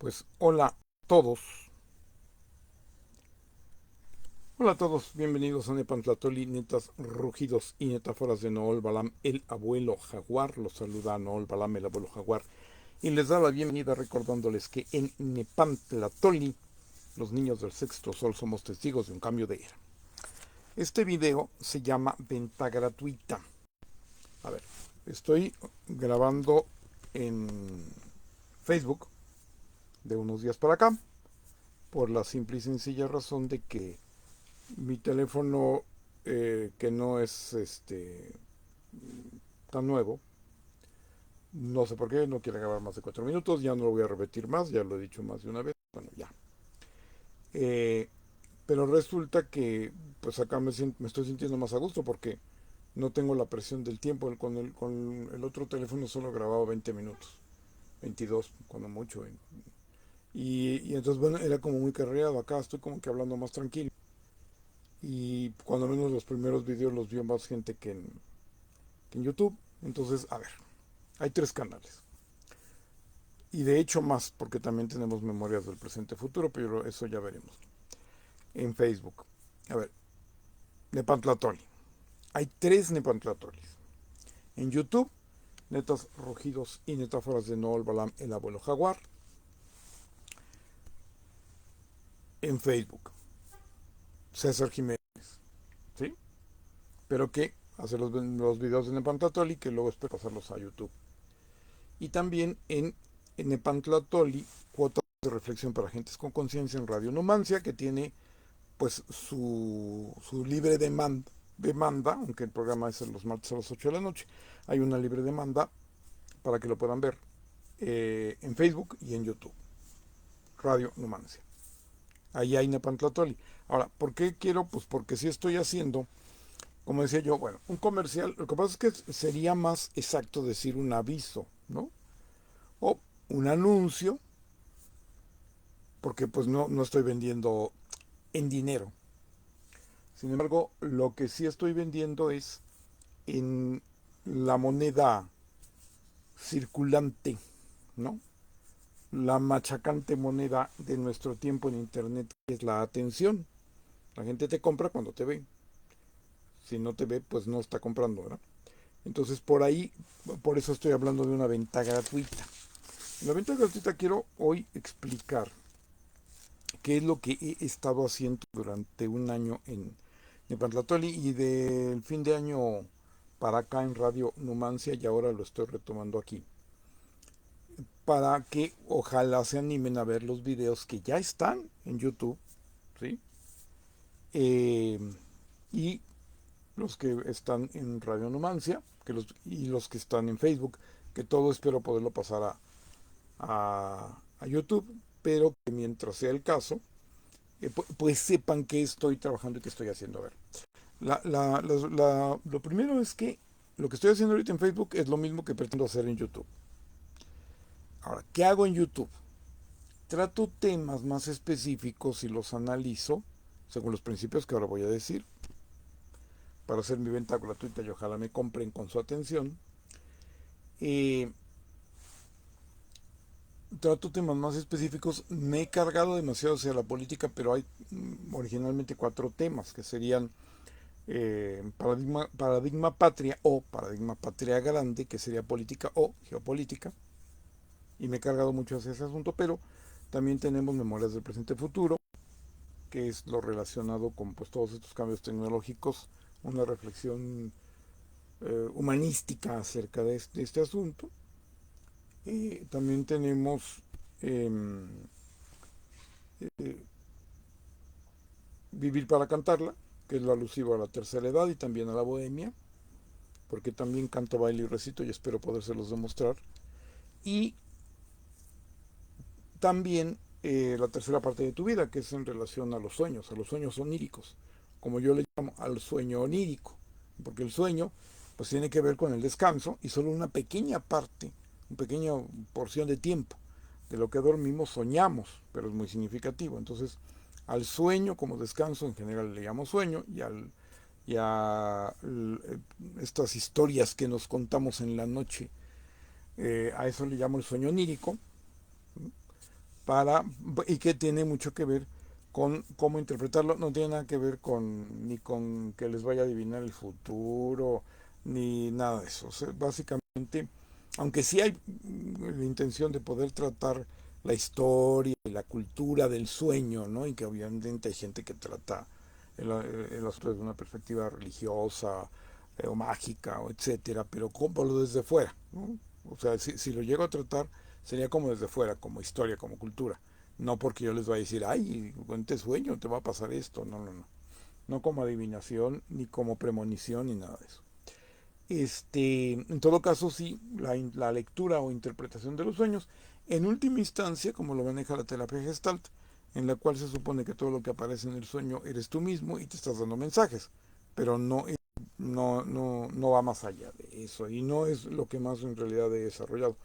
Pues hola a todos. Hola a todos, bienvenidos a Nepantlatoli, netas rugidos y metáforas de Nool Balam, el abuelo jaguar. Los saluda Nool Balam, el abuelo jaguar, y les da la bienvenida recordándoles que en Nepantlatoli, los niños del sexto sol, somos testigos de un cambio de era. Este video se llama Venta Gratuita. A ver, estoy grabando en Facebook de unos días para acá, por la simple y sencilla razón de que mi teléfono, que no es tan nuevo, no sé por qué, no quiere grabar más de 4 minutos, ya no lo voy a repetir más, ya lo he dicho más de una vez, bueno, ya. Eh, pero resulta que pues acá me estoy sintiendo más a gusto porque no tengo la presión del tiempo. Con el otro teléfono solo grababa 20 minutos, 22 cuando mucho. Y entonces, bueno, era como muy carreado. Acá estoy como que hablando más tranquilo. Y cuando menos los primeros videos los vio más gente que en YouTube. Entonces, a ver, hay tres canales. Y de hecho más, porque también tenemos memorias del presente futuro, pero eso ya veremos. En Facebook. A ver, Nepantlatoli. Hay tres Nepantlatolis. En YouTube, Netas Rugidos y Metáforas de Noel Balam, el abuelo jaguar. En Facebook, César Jiménez. ¿Sí? Pero que hace los videos de Nepantlatoli que luego espero pasarlos a YouTube. Y también en Nepantlatoli, cuotas de reflexión para gentes con conciencia en Radio Numancia, que tiene pues su libre demanda, aunque el programa es los martes a las 8 de la noche. Hay una libre demanda para que lo puedan ver en Facebook y en YouTube. Radio Numancia. Ahí hay Nepantlatoli. Ahora, ¿por qué quiero? Pues porque sí estoy haciendo, como decía yo, bueno, un comercial. Lo que pasa es que sería más exacto decir un aviso, ¿no? O un anuncio, porque pues no estoy vendiendo en dinero. Sin embargo, lo que sí estoy vendiendo es en la moneda circulante, ¿no? La machacante moneda de nuestro tiempo en Internet, que es la atención. La gente te compra cuando te ve. Si no te ve, pues no está comprando, ¿verdad? Entonces por ahí, por eso estoy hablando de una venta gratuita. En la venta gratuita quiero hoy explicar qué es lo que he estado haciendo durante un año en Nepantlatoli y del fin de año para acá en Radio Numancia, y ahora lo estoy retomando aquí, para que ojalá se animen a ver los videos que ya están en YouTube, ¿sí? Eh, y los que están en Radio Numancia, y los que están en Facebook, que todo espero poderlo pasar a YouTube, pero que mientras sea el caso, pues sepan que estoy trabajando y que estoy haciendo. A ver, lo primero es que lo que estoy haciendo ahorita en Facebook es lo mismo que pretendo hacer en YouTube. Ahora, ¿qué hago en YouTube? Trato temas más específicos y los analizo según los principios que ahora voy a decir, para hacer mi venta gratuita y ojalá me compren con su atención. Eh, Trato temas más específicos. Me he cargado demasiado hacia la política, pero hay originalmente cuatro temas que serían paradigma patria o paradigma patria grande, que sería política o geopolítica. Y me he cargado mucho hacia ese asunto, pero también tenemos memorias del presente futuro, que es lo relacionado con pues, todos estos cambios tecnológicos, una reflexión humanística acerca de este asunto. También tenemos eh, eh, Vivir para cantarla, que es lo alusivo a la tercera edad y también a la bohemia, porque también canto, baile y recito y espero podérselos demostrar. Y también la tercera parte de tu vida, que es en relación a los sueños oníricos, como yo le llamo al sueño onírico, porque el sueño pues tiene que ver con el descanso y solo una pequeña parte, una pequeña porción de tiempo de lo que dormimos soñamos, pero es muy significativo. Entonces, al sueño como descanso en general le llamo sueño, y a estas historias que nos contamos en la noche, a eso le llamo el sueño onírico, para, y que tiene mucho que ver con cómo interpretarlo. No tiene nada que ver ni con que les vaya a adivinar el futuro, ni nada de eso. O sea, básicamente, aunque sí hay la intención de poder tratar la historia y la cultura del sueño, ¿no? Y que obviamente hay gente que trata el asunto desde una perspectiva religiosa, o mágica, o etcétera, pero como lo desde fuera, ¿no? O sea, si lo llego a tratar, sería como desde fuera, como historia, como cultura. No porque yo les vaya a decir, ay, en este sueño te va a pasar esto. No, no, no. No como adivinación, ni como premonición, ni nada de eso. En todo caso, sí, la lectura o interpretación de los sueños, en última instancia, como lo maneja la terapia Gestalt, en la cual se supone que todo lo que aparece en el sueño eres tú mismo y te estás dando mensajes, pero no va más allá de eso y no es lo que más en realidad he desarrollado.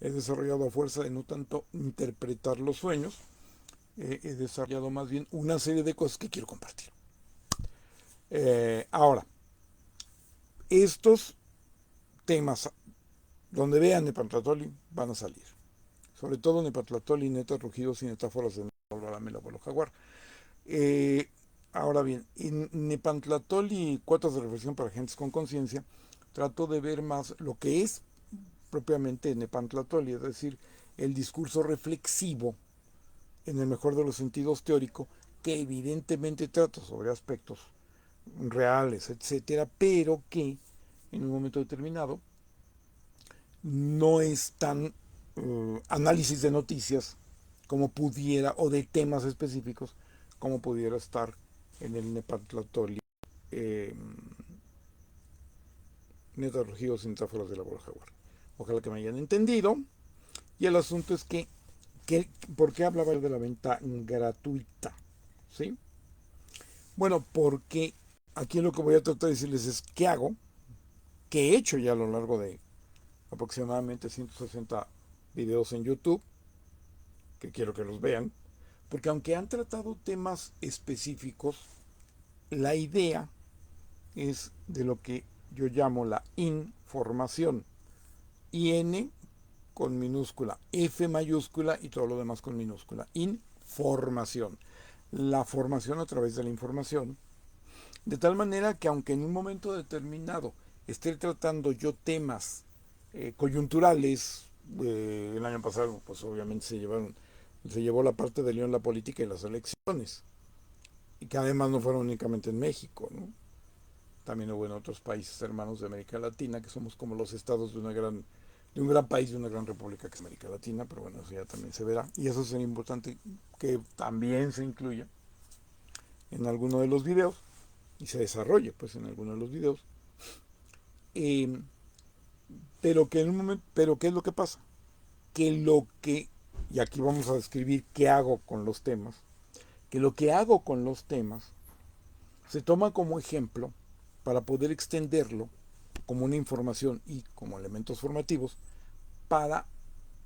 He desarrollado a fuerza de no tanto interpretar los sueños, he desarrollado más bien una serie de cosas que quiero compartir. Ahora, estos temas donde vean Nepantlatoli van a salir. Sobre todo Nepantlatoli, Neta Rugidos y Metáforas de el abuelo jaguar. Eh, Ahora bien, en Nepantlatoli, Cuotas de reflexión para gentes con conciencia, trato de ver más lo que es propiamente Nepantlatoli, es decir, el discurso reflexivo, en el mejor de los sentidos teórico, que evidentemente trata sobre aspectos reales, etcétera, pero que en un momento determinado no es tan análisis de noticias como pudiera, o de temas específicos, como pudiera estar en el Nepantlatoli, eh, Netarrugidos sin Metáforas de la Borja Jaguar. Ojalá que me hayan entendido. Y el asunto es ¿por qué hablaba yo de la venta gratuita? ¿Sí? Bueno, porque aquí lo que voy a tratar de decirles es qué hago, qué he hecho ya a lo largo de aproximadamente 160 videos en YouTube, que quiero que los vean, porque aunque han tratado temas específicos, la idea es de lo que yo llamo la información. IN con minúscula, F mayúscula y todo lo demás con minúscula. Información. La formación a través de la información. De tal manera que aunque en un momento determinado esté tratando yo temas coyunturales, el año pasado pues obviamente se llevó la parte de León la política y las elecciones, y que además no fueron únicamente en México, ¿no? También hubo en otros países hermanos de América Latina, que somos como los estados de un gran país, de una gran república que es América Latina, pero bueno, eso ya también se verá. Y eso sería importante que también se incluya en alguno de los videos y se desarrolle pues en alguno de los videos. Eh, pero que en un momento, pero ¿qué es lo que pasa? Y aquí vamos a describir qué hago con los temas, que lo que hago con los temas se toma como ejemplo para poder extenderlo como una información y como elementos formativos para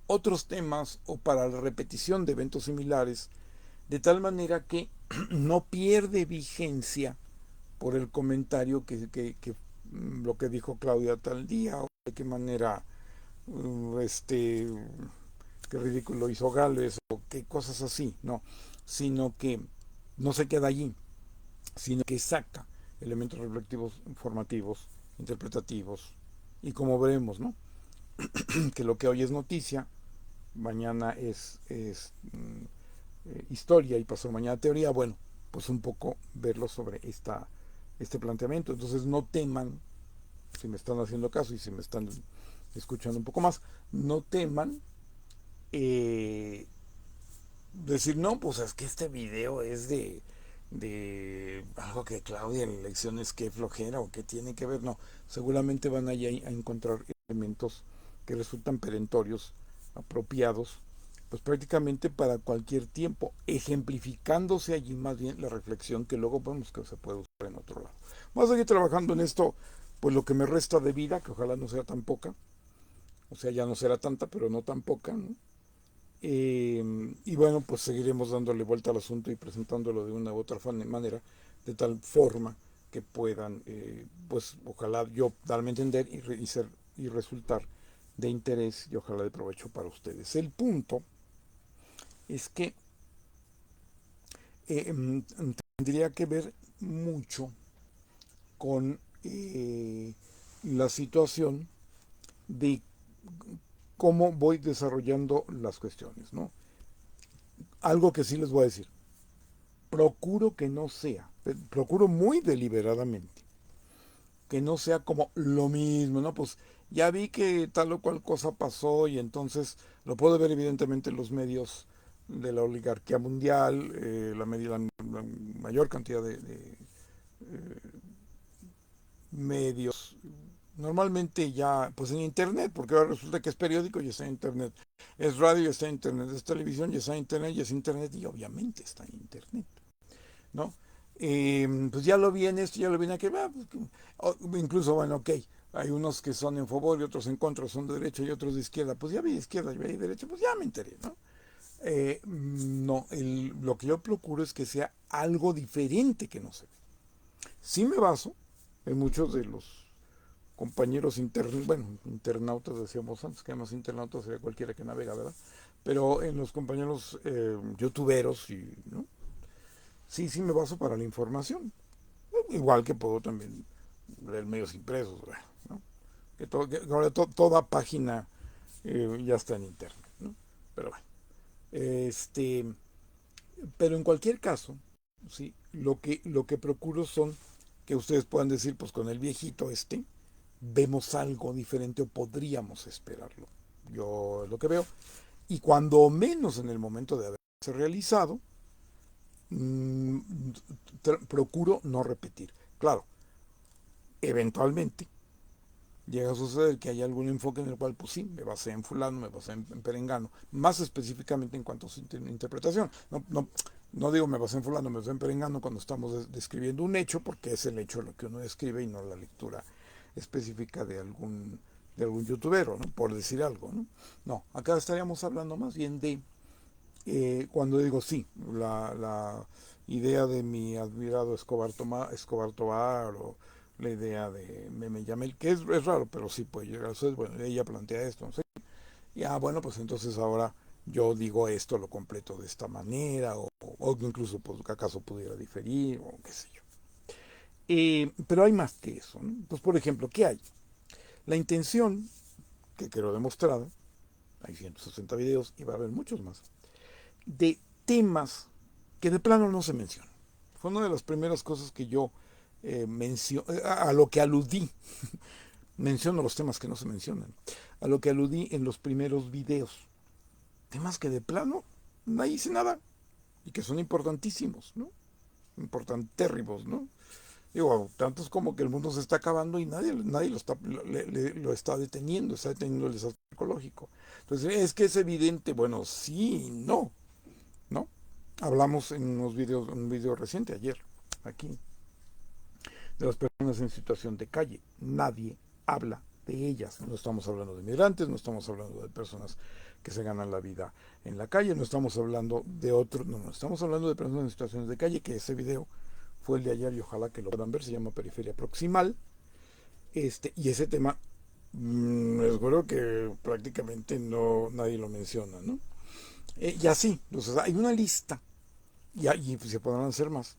otros temas o para la repetición de eventos similares, de tal manera que no pierde vigencia por el comentario lo que dijo Claudia tal día, o de qué manera, este, qué ridículo hizo Gales, o qué cosas así, no, sino que no se queda allí, sino que saca elementos reflectivos, formativos, interpretativos, y como veremos, ¿no? Que lo que hoy es noticia, mañana es historia y pasó mañana teoría. Bueno, pues un poco verlo sobre este planteamiento. Entonces no teman, si me están haciendo caso y si me están escuchando un poco más, no teman eh, decir, no, pues es que este video es de algo que Claudia en elecciones que flojera o que tiene que ver. No, seguramente van allá a encontrar elementos que resultan perentorios, apropiados, pues prácticamente para cualquier tiempo, ejemplificándose allí más bien la reflexión que luego vemos que se puede usar en otro lado. Vamos a seguir trabajando en esto, pues lo que me resta de vida, que ojalá no sea tan poca, o sea, ya no será tanta, pero no tan poca, ¿no? Y bueno, pues seguiremos dándole vuelta al asunto y presentándolo de una u otra manera, de tal forma que puedan, pues ojalá yo darme a entender y resultar de interés y ojalá de provecho para ustedes. El punto es que tendría que ver mucho con la situación de cómo voy desarrollando las cuestiones, ¿no? Algo que sí les voy a decir, procuro que no sea, procuro muy deliberadamente, que no sea como lo mismo, ¿no? Pues ya vi que tal o cual cosa pasó y entonces lo puedo ver evidentemente en los medios de la oligarquía mundial, la mayor cantidad de medios, normalmente ya pues en internet, porque ahora resulta que es periódico y está en internet, es radio y está en internet, es televisión y está en internet y es internet y obviamente está en internet, ¿no? Pues ya lo vi en esto, ya lo vi en aquel, incluso, bueno, ok, hay unos que son en favor y otros en contra, son de derecha y otros de izquierda, pues ya vi izquierda y vi derecha, pues ya me enteré, ¿no? No, lo que yo procuro es que sea algo diferente que no se ve. Sí me baso en muchos de los compañeros internautas decíamos antes, que además internautas sería cualquiera que navega, ¿verdad? Pero en los compañeros youtuberos, y, ¿no? Sí, sí me baso para la información. Igual que puedo también leer medios impresos, ¿no? Que ahora toda página ya está en internet, ¿no? Pero bueno, este, pero en cualquier caso, sí, lo que procuro son que ustedes puedan decir, pues con el viejito vemos algo diferente o podríamos esperarlo. Yo lo que veo. Y cuando menos en el momento de haberse realizado, mmm, procuro no repetir. Claro, eventualmente llega a suceder que hay algún enfoque en el cual, pues sí, me basé en fulano, me basé en perengano, más específicamente en cuanto a su interpretación. No digo me basé en fulano, me basé en perengano cuando estamos describiendo un hecho, porque es el hecho lo que uno describe y no la lectura específica de algún youtubero, ¿no? Por decir algo, ¿no? No, acá estaríamos hablando más bien de cuando digo sí, la idea de mi admirado Escobar Tobar, o la idea de Meme Yamel, que es raro, pero sí puede llegar a ser, bueno, ella plantea esto, no sé. Y bueno, pues entonces ahora yo digo esto, lo completo de esta manera, o incluso pues acaso pudiera diferir, o qué sé yo. Pero hay más que eso, ¿no? Pues por ejemplo, ¿qué hay? La intención que quiero demostrar, hay 160 videos y va a haber muchos más, de temas que de plano no se mencionan. Fue una de las primeras cosas que yo a lo que aludí. Menciono los temas que no se mencionan. A lo que aludí en los primeros videos. Temas que de plano no hice nada y que son importantísimos, ¿no? Importantérrimos, ¿no? Digo, tantos como que el mundo se está acabando y nadie lo está deteniendo, está deteniendo el desastre ecológico. Entonces, es que es evidente, bueno, sí y no, ¿no? Hablamos en un video reciente ayer, aquí, de las personas en situación de calle. Nadie habla de ellas. No estamos hablando de migrantes, no estamos hablando de personas que se ganan la vida en la calle, no estamos hablando de otros, no, estamos hablando de personas en situaciones de calle, que ese video fue el de ayer y ojalá que lo puedan ver, se llama Periferia Proximal. Y ese tema, les juro que prácticamente nadie lo menciona, ¿no? Y así, entonces hay una lista, y se podrán hacer más,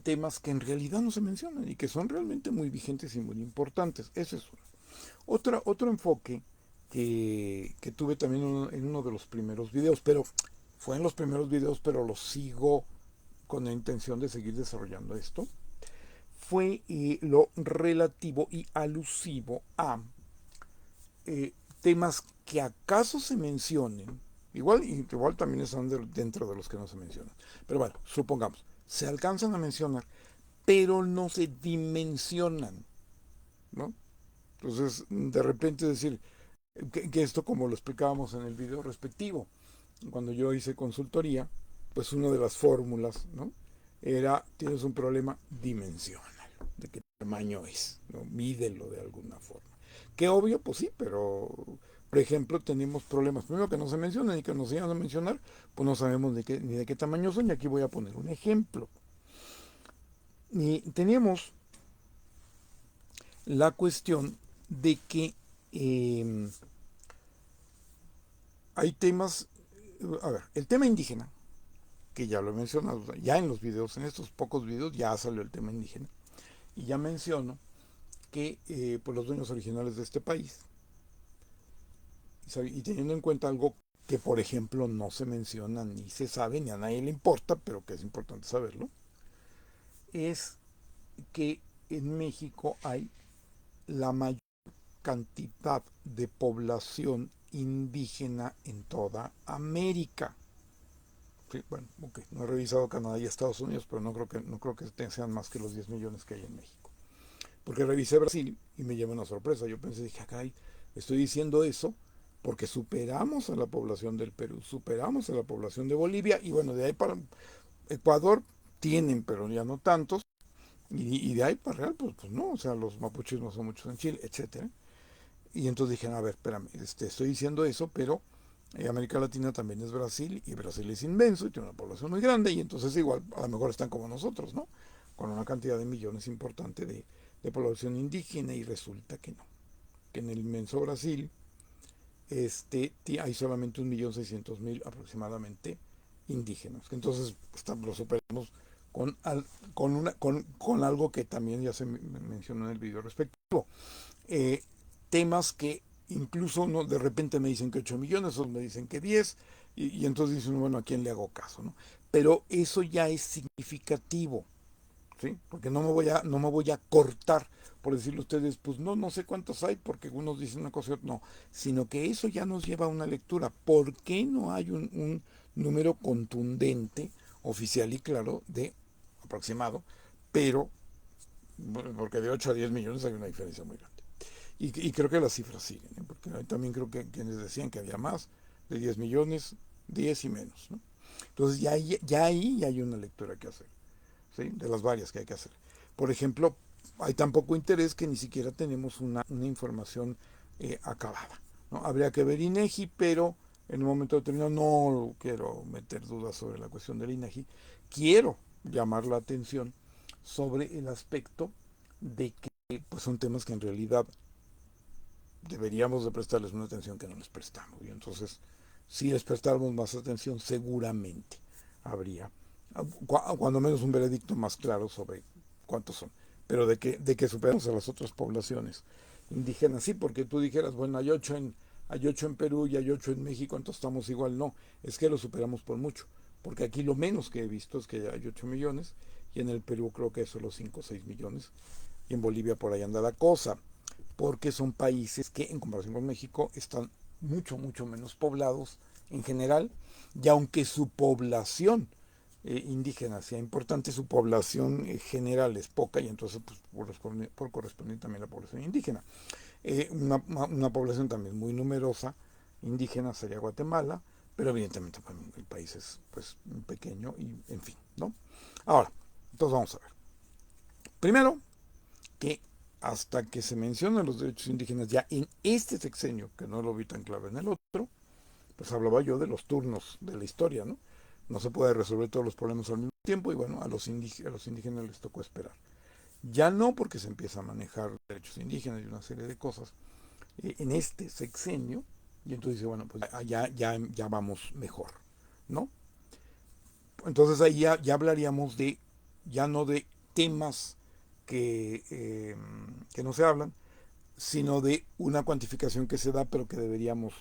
temas que en realidad no se mencionan y que son realmente muy vigentes y muy importantes. Eso es uno. Otro enfoque que tuve también en uno de los primeros videos, pero fue en los primeros videos, pero lo sigo con la intención de seguir desarrollando esto, fue lo relativo y alusivo a temas que acaso se mencionen, igual también están dentro de los que no se mencionan, pero bueno, supongamos, se alcanzan a mencionar, pero no se dimensionan, ¿no? Entonces, de repente decir que esto, como lo explicábamos en el video respectivo, cuando yo hice consultoría, pues una de las fórmulas, ¿no? Era, tienes un problema, dimensional, de qué tamaño es, ¿no? Mídelo de alguna forma. Que obvio, pues sí, pero por ejemplo, tenemos problemas, primero que no se mencionan y que no se iban a mencionar, pues no sabemos ni de qué tamaño son, y aquí voy a poner un ejemplo. Y teníamos la cuestión de que hay temas A ver, el tema indígena, que ya lo he mencionado, ya en los videos, en estos pocos videos ya salió el tema indígena, y ya menciono que pues los dueños originales de este país, y teniendo en cuenta algo que por ejemplo no se menciona ni se sabe ni a nadie le importa, pero que es importante saberlo, es que en México hay la mayor cantidad de población indígena en toda América. Sí, bueno, okay. No he revisado Canadá y Estados Unidos, pero no creo que sean más que los 10 millones que hay en México. Porque revisé Brasil y me llevé una sorpresa. Yo pensé, dije, caray, estoy diciendo eso porque superamos a la población del Perú, superamos a la población de Bolivia, y bueno, de ahí para Ecuador tienen, pero ya no tantos, y de ahí para real, pues no, o sea, los mapuches no son muchos en Chile, etcétera. Y entonces dije, a ver, espérame, estoy diciendo eso, pero América Latina también es Brasil, y Brasil es inmenso y tiene una población muy grande, y entonces igual a lo mejor están como nosotros, ¿no? Con una cantidad de millones importante de población indígena, y resulta que no, que en el inmenso Brasil hay solamente 1.600.000 aproximadamente indígenas. Entonces lo superamos con, con algo que también ya se mencionó en el video respectivo. Temas que incluso no, de repente me dicen que 8 millones, otros me dicen que 10, y entonces dicen, bueno, ¿a quién le hago caso? ¿No? Pero eso ya es significativo, ¿sí? Porque no me voy a cortar por decirle a ustedes, pues no sé cuántos hay, porque unos dicen una cosa y otros no, sino que eso ya nos lleva a una lectura. ¿Por qué no hay un número contundente, oficial y claro, de aproximado, pero bueno, porque de 8 a 10 millones hay una diferencia muy grande? Y creo que las cifras siguen, ¿eh? Porque también creo que quienes decían que había más de 10 millones, 10 y menos, ¿no? Entonces ya ahí ya hay una lectura que hacer, ¿sí? De las varias que hay que hacer. Por ejemplo, hay tan poco interés que ni siquiera tenemos una información acabada, ¿no? Habría que ver INEGI, pero en un momento determinado no quiero meter dudas sobre la cuestión del INEGI. Quiero llamar la atención sobre el aspecto de que pues, son temas que en realidad deberíamos de prestarles una atención que no les prestamos. Y entonces, si les prestáramos más atención, seguramente habría, cuando menos, un veredicto más claro sobre cuántos son. Pero de que superamos a las otras poblaciones indígenas, sí, porque tú dijeras, bueno, hay ocho en Perú y hay 8 en México, entonces estamos igual. No, es que lo superamos por mucho. Porque aquí lo menos que he visto es que hay 8 millones, y en el Perú creo que es solo 5 o 6 millones, y en Bolivia por ahí anda la cosa, porque son países que en comparación con México están mucho, mucho menos poblados en general, y aunque su población indígena sea importante, su población general es poca, y entonces pues, por correspondiente también la población indígena. Una población también muy numerosa indígena sería Guatemala, pero evidentemente pues, el país es pues pequeño y en fin, ¿no? Ahora, entonces vamos a ver. Primero, que hasta que se mencionan los derechos indígenas ya en este sexenio, que no lo vi tan claro en el otro, pues hablaba yo de los turnos de la historia, ¿no? No se puede resolver todos los problemas al mismo tiempo, y bueno, a los indígenas les tocó esperar. Ya no, porque se empieza a manejar derechos indígenas y una serie de cosas en este sexenio, y entonces dice, bueno, pues ya vamos mejor, ¿no? Entonces ahí ya hablaríamos ya no de temas que no se hablan, sino de una cuantificación que se da, pero que deberíamos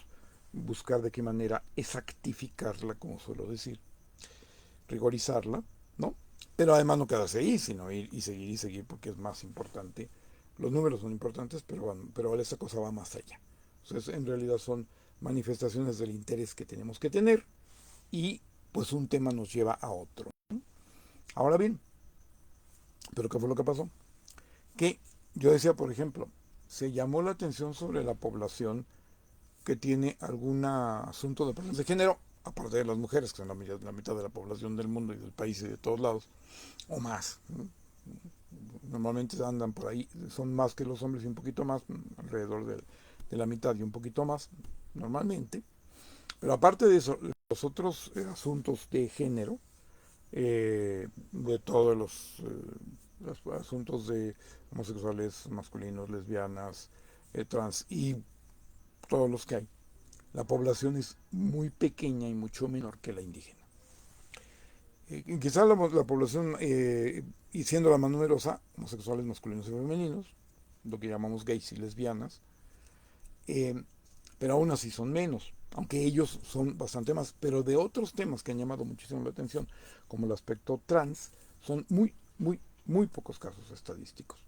buscar de qué manera exactificarla, como suelo decir, rigorizarla, ¿no? Pero además no quedarse ahí, sino ir y seguir, porque es más importante. Los números son importantes, pero esta cosa va más allá. Entonces, en realidad son manifestaciones del interés que tenemos que tener, y pues un tema nos lleva a otro. Ahora bien, ¿pero qué fue lo que pasó? Que yo decía, por ejemplo, se llamó la atención sobre la población que tiene algún asunto de problemas de género, aparte de las mujeres, que son la mitad de la población del mundo y del país y de todos lados, o más. Normalmente andan por ahí, son más que los hombres y un poquito más, alrededor de la mitad y un poquito más, normalmente. Pero aparte de eso, los otros asuntos de género, de todos los asuntos de homosexuales, masculinos, lesbianas, trans y todos los que hay, La población es muy pequeña y mucho menor que la indígena. Quizá la población, y siendo la más numerosa, homosexuales masculinos y femeninos, lo que llamamos gays y lesbianas, eh, pero aún así son menos, aunque ellos son bastante más. Pero de otros temas que han llamado muchísimo la atención, como el aspecto trans, son muy pocos casos estadísticos.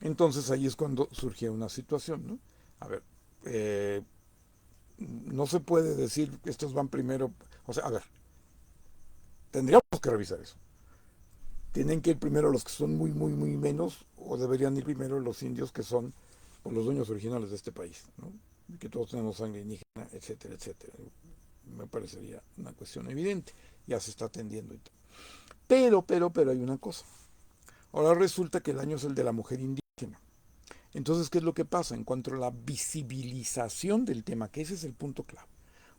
Entonces ahí es cuando surge una situación, ¿no? A ver, eh, no se puede decir que estos van primero, o sea, a ver, tendríamos que revisar eso. Tienen que ir primero los que son muy menos, o deberían ir primero los indios que son pues, los dueños originales de este país, ¿no? Que todos tenemos sangre indígena, etcétera, etcétera. Me parecería una cuestión evidente. Ya se está atendiendo. Pero hay una cosa. Ahora resulta que el año es el de la mujer indígena. Entonces, ¿qué es lo que pasa? En cuanto a la visibilización del tema, que ese es el punto clave.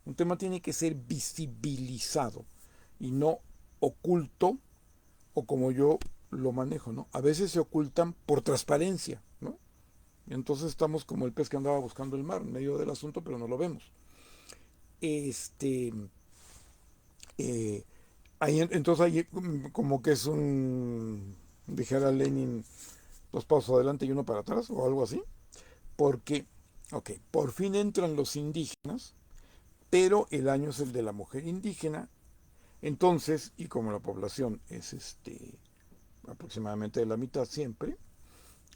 Un tema tiene que ser visibilizado y no oculto o como yo lo manejo, ¿no? A veces se ocultan por transparencia, ¿no? Y entonces estamos como el pez que andaba buscando el mar, en medio del asunto, pero no lo vemos. Este, eh, entonces ahí como que es dijera Lenin, dos pasos adelante y uno para atrás, o algo así, porque, ok, por fin entran los indígenas, pero el año es el de la mujer indígena, entonces, y como la población es aproximadamente de la mitad siempre,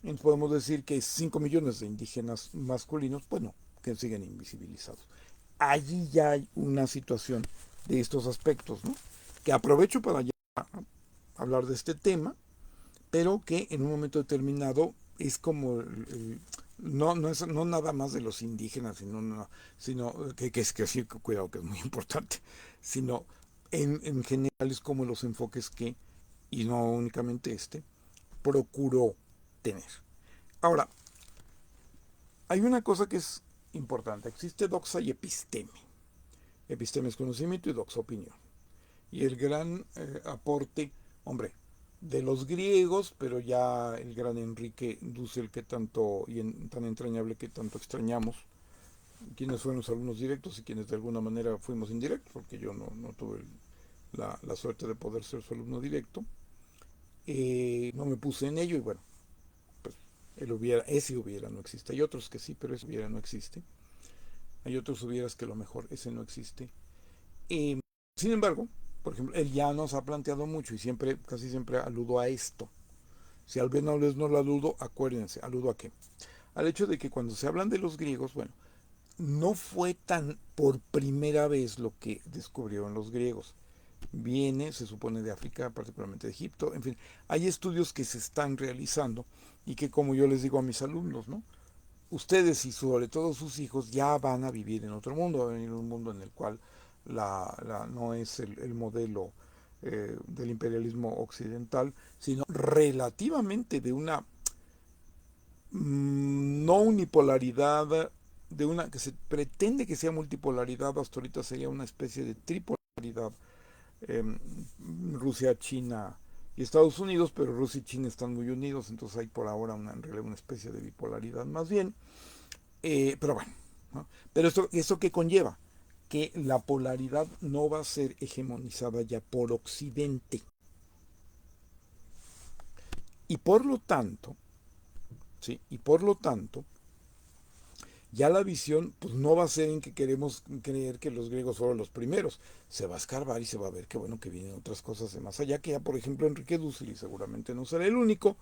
entonces podemos decir que 5 millones de indígenas masculinos, bueno, que siguen invisibilizados. Allí ya hay una situación de estos aspectos, ¿no? Que aprovecho para ya hablar de este tema, pero que en un momento determinado es como no es no nada más de los indígenas, sino que sí, cuidado, que es muy importante, sino en general es como los enfoques que, y no únicamente procuró tener. Ahora, hay una cosa que es importante. Existe doxa y episteme. Episteme es conocimiento y doxa opinión. Y el gran aporte, hombre, de los griegos, pero ya el gran Enrique Dussel que tanto, tan entrañable que tanto extrañamos, quienes fueron los alumnos directos y quienes de alguna manera fuimos indirectos, porque yo no tuve la suerte de poder ser su alumno directo, no me puse en ello y bueno, pues ese hubiera no existe. Hay otros que sí, pero ese hubiera no existe. Hay otros hubieras que lo mejor, ese no existe. Eh, Sin embargo, por ejemplo, él ya nos ha planteado mucho y siempre, casi siempre aludo a esto. Si al menos no lo aludo, acuérdense, aludo a qué. Al hecho de que cuando se hablan de los griegos, bueno, no fue tan por primera vez lo que descubrieron los griegos. Viene, se supone, de África, particularmente de Egipto, en fin, hay estudios que se están realizando y que como yo les digo a mis alumnos, ¿no? Ustedes y sobre todo sus hijos ya van a vivir en otro mundo, van a venir un mundo en el cual no es el modelo del imperialismo occidental, sino relativamente de una no unipolaridad, de una que se pretende que sea multipolaridad, hasta ahorita sería una especie de tripolaridad, eh, Rusia, China y Estados Unidos, pero Rusia y China están muy unidos, entonces hay por ahora en realidad una especie de bipolaridad más bien. Pero bueno, ¿no? Pero ¿esto qué conlleva? Que la polaridad no va a ser hegemonizada ya por Occidente. Y por lo tanto, ¿sí? Y por lo tanto, ya la visión pues no va a ser en que queremos creer que los griegos fueron los primeros. Se va a escarbar y se va a ver que bueno que vienen otras cosas de más allá, que ya por ejemplo Enrique Dussel, y seguramente no será el único,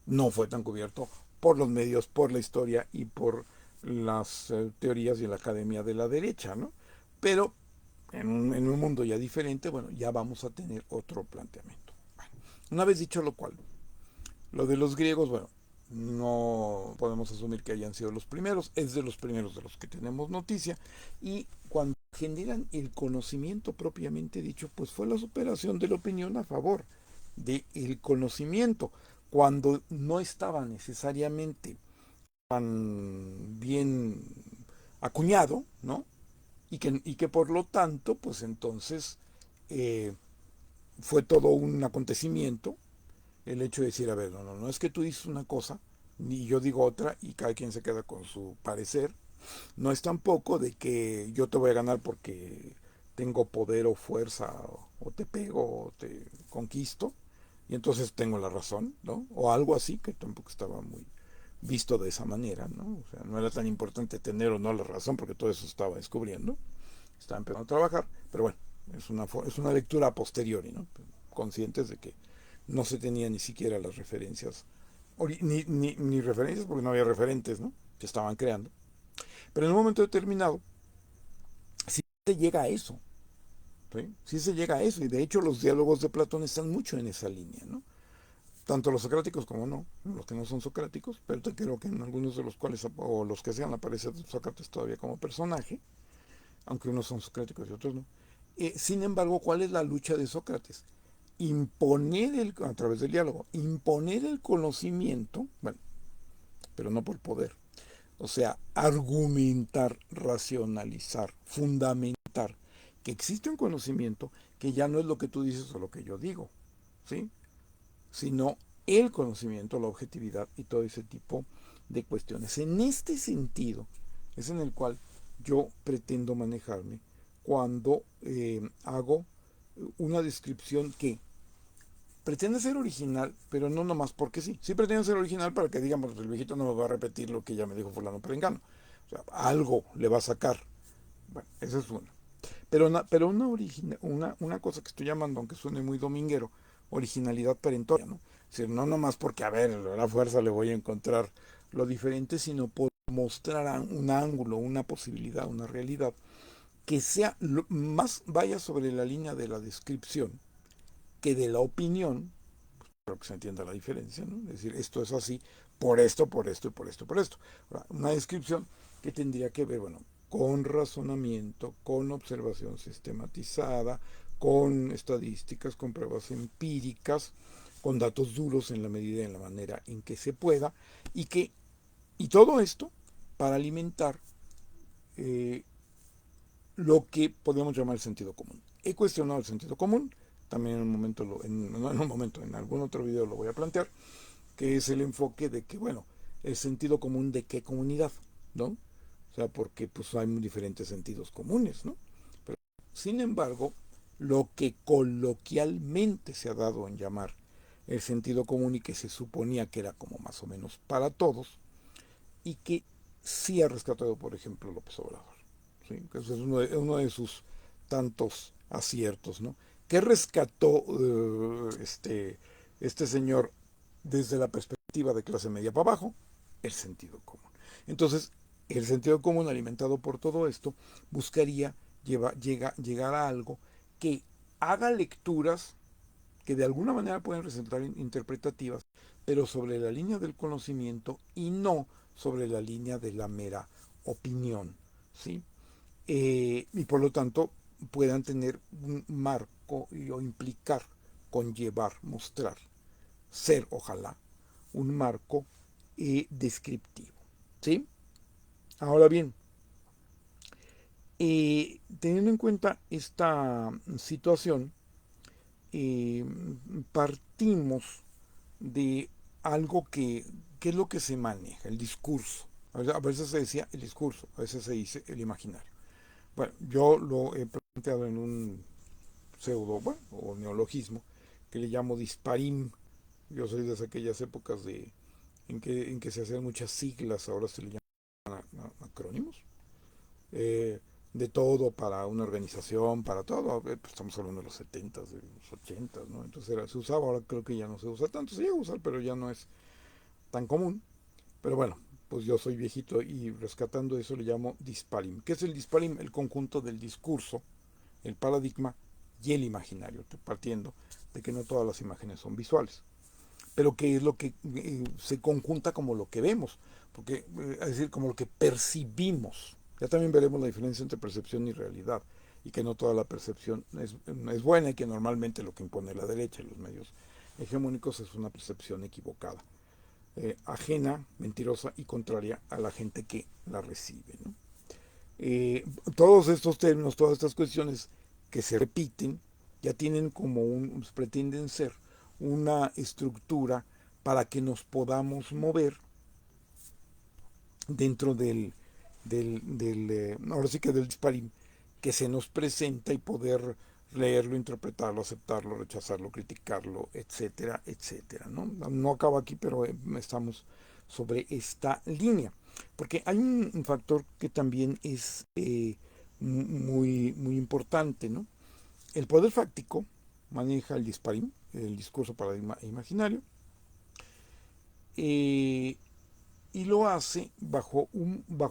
no fue tan cubierto por los medios, por la historia y por las teorías y la academia de la derecha, ¿no? Pero en un mundo ya diferente, bueno, ya vamos a tener otro planteamiento. Bueno, una vez dicho lo cual, lo de los griegos, bueno, no podemos asumir que hayan sido los primeros, es de los primeros de los que tenemos noticia, y cuando generan el conocimiento propiamente dicho, pues fue la superación de la opinión a favor del conocimiento, cuando no estaba necesariamente tan bien acuñado, ¿no? Y que por lo tanto, pues entonces eh, fue todo un acontecimiento el hecho de decir, a ver, no es que tú dices una cosa, ni yo digo otra, y cada quien se queda con su parecer, No es tampoco de que yo te voy a ganar porque tengo poder o fuerza o te pego o te conquisto y entonces tengo la razón, ¿no? O algo así, que tampoco estaba muy visto de esa manera, ¿no? O sea, no era tan importante tener o no la razón porque todo eso estaba descubriendo, estaba empezando a trabajar, pero bueno, es una lectura a posteriori, ¿no? Conscientes de que no se tenía ni siquiera las referencias, ni referencias porque no había referentes, ¿no? Se estaban creando. Pero en un momento determinado, sí se llega a eso, ¿sí? Sí se llega a eso, y de hecho los diálogos de Platón están mucho en esa línea, ¿no? Tanto los socráticos como no, los que no son socráticos, pero te creo que en algunos de los cuales, o los que sean, aparece Sócrates todavía como personaje, aunque unos son socráticos y otros no. Sin embargo, ¿cuál es la lucha de Sócrates? A través del diálogo, imponer el conocimiento, bueno, pero no por poder. O sea, argumentar, racionalizar, fundamentar que existe un conocimiento que ya no es lo que tú dices o lo que yo digo, ¿sí? Sino el conocimiento, la objetividad y todo ese tipo de cuestiones. En este sentido es en el cual yo pretendo manejarme cuando hago una descripción que pretende ser original, pero no nomás porque sí. Sí pretende ser original para que digamos, el viejito no me va a repetir lo que ya me dijo fulano perengano. O sea, algo le va a sacar. Bueno, esa es una. Pero una cosa que estoy llamando, aunque suene muy dominguero, originalidad perentoria, ¿no? Es decir, no nomás porque, a ver, a la fuerza le voy a encontrar lo diferente, sino por mostrar un ángulo, una posibilidad, una realidad, que sea más vaya sobre la línea de la descripción que de la opinión, para que se entienda la diferencia, ¿no? Es decir, esto es así por esto, por esto y por esto, por esto. Ahora, una descripción que tendría que ver, bueno, con razonamiento, con observación sistematizada, con estadísticas, con pruebas empíricas, con datos duros en la medida y en la manera en que se pueda, y todo esto para alimentar eh, lo que podemos llamar el sentido común. He cuestionado el sentido común, también en un momento, no en un momento, en algún otro video lo voy a plantear, que es el enfoque de que, bueno, el sentido común de qué comunidad, ¿no? O sea, porque pues hay muy diferentes sentidos comunes, ¿no? Pero, sin embargo, lo que coloquialmente se ha dado en llamar el sentido común y que se suponía que era como más o menos para todos, y que sí ha rescatado, por ejemplo, López Obrador. ¿Sí? Ese es uno de sus tantos aciertos, ¿no? ¿Qué rescató este señor desde la perspectiva de clase media para abajo? El sentido común. Entonces, el sentido común alimentado por todo esto buscaría llegar a algo que haga lecturas que de alguna manera pueden resultar interpretativas, pero sobre la línea del conocimiento y no sobre la línea de la mera opinión, ¿sí? Y por lo tanto puedan tener un marco o implicar, conllevar, mostrar, ser, ojalá, un marco descriptivo, ¿sí? Ahora bien, teniendo en cuenta esta situación, eh, partimos de algo que es lo que se maneja, el discurso. A veces se decía el discurso, a veces se dice el imaginario. Bueno, yo lo he planteado en un pseudo, bueno, o neologismo, que le llamo disparim. Yo soy de aquellas épocas en que se hacían muchas siglas, ahora se le llaman acrónimos. Eh, de todo para una organización, para todo. Pues estamos hablando de los 70s, de los 80s, ¿no? Entonces se usaba, ahora creo que ya no se usa tanto, se llega a usar, pero ya no es tan común. Pero bueno, pues yo soy viejito y rescatando eso le llamo disparim. ¿Qué es el disparim? El conjunto del discurso, el paradigma y el imaginario, partiendo de que no todas las imágenes son visuales, pero que es lo que se conjunta como lo que vemos, porque es decir, como lo que percibimos. Ya también veremos la diferencia entre percepción y realidad, y que no toda la percepción es buena y que normalmente lo que impone la derecha y los medios hegemónicos es una percepción equivocada, ajena, mentirosa y contraria a la gente que la recibe, ¿no? Todos estos términos, todas estas cuestiones que se repiten, ya tienen como pretenden ser una estructura para que nos podamos mover dentro ahora sí que del disparín que se nos presenta y poder leerlo, interpretarlo, aceptarlo, rechazarlo, criticarlo, etcétera, etcétera, ¿no? No acaba aquí, pero estamos sobre esta línea. Porque hay un factor que también es muy, muy importante, ¿no? El poder fáctico maneja el disparín, el discurso paradigma imaginario, eh, y lo hace bajo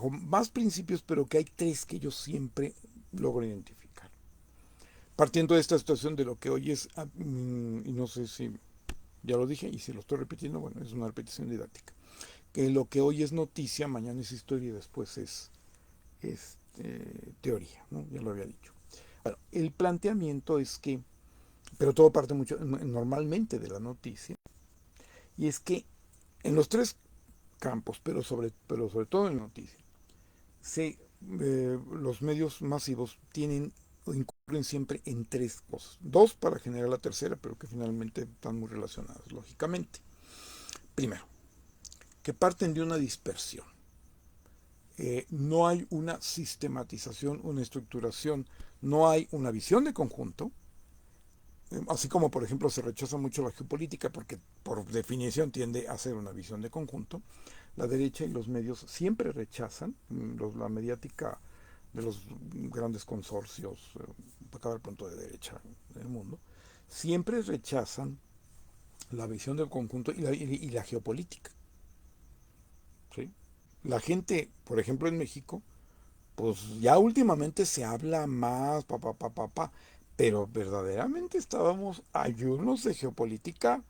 más principios, pero que hay tres que yo siempre logro identificar. Partiendo de esta situación de lo que hoy es, y no sé si ya lo dije, y si lo estoy repitiendo, bueno, es una repetición didáctica, que lo que hoy es noticia, mañana es historia y después es teoría, ¿no? Ya lo había dicho. Bueno, el planteamiento es que, pero todo parte mucho normalmente de la noticia, y es que en los tres campos, pero sobre todo en la noticia, los medios masivos tienen o incurren siempre en tres cosas. Dos para generar la tercera, pero que finalmente están muy relacionadas, lógicamente. Primero, que parten de una dispersión. No hay una sistematización, una estructuración, no hay una visión de conjunto, así como por ejemplo se rechaza mucho la geopolítica porque por definición tiende a ser una visión de conjunto. La derecha y los medios siempre rechazan, la mediática de los grandes consorcios, para acabar punto de derecha del mundo, siempre rechazan la visión del conjunto y la geopolítica. ¿Sí? La gente, por ejemplo en México, pues ya últimamente se habla más, pero verdaderamente estábamos ayunos de geopolítica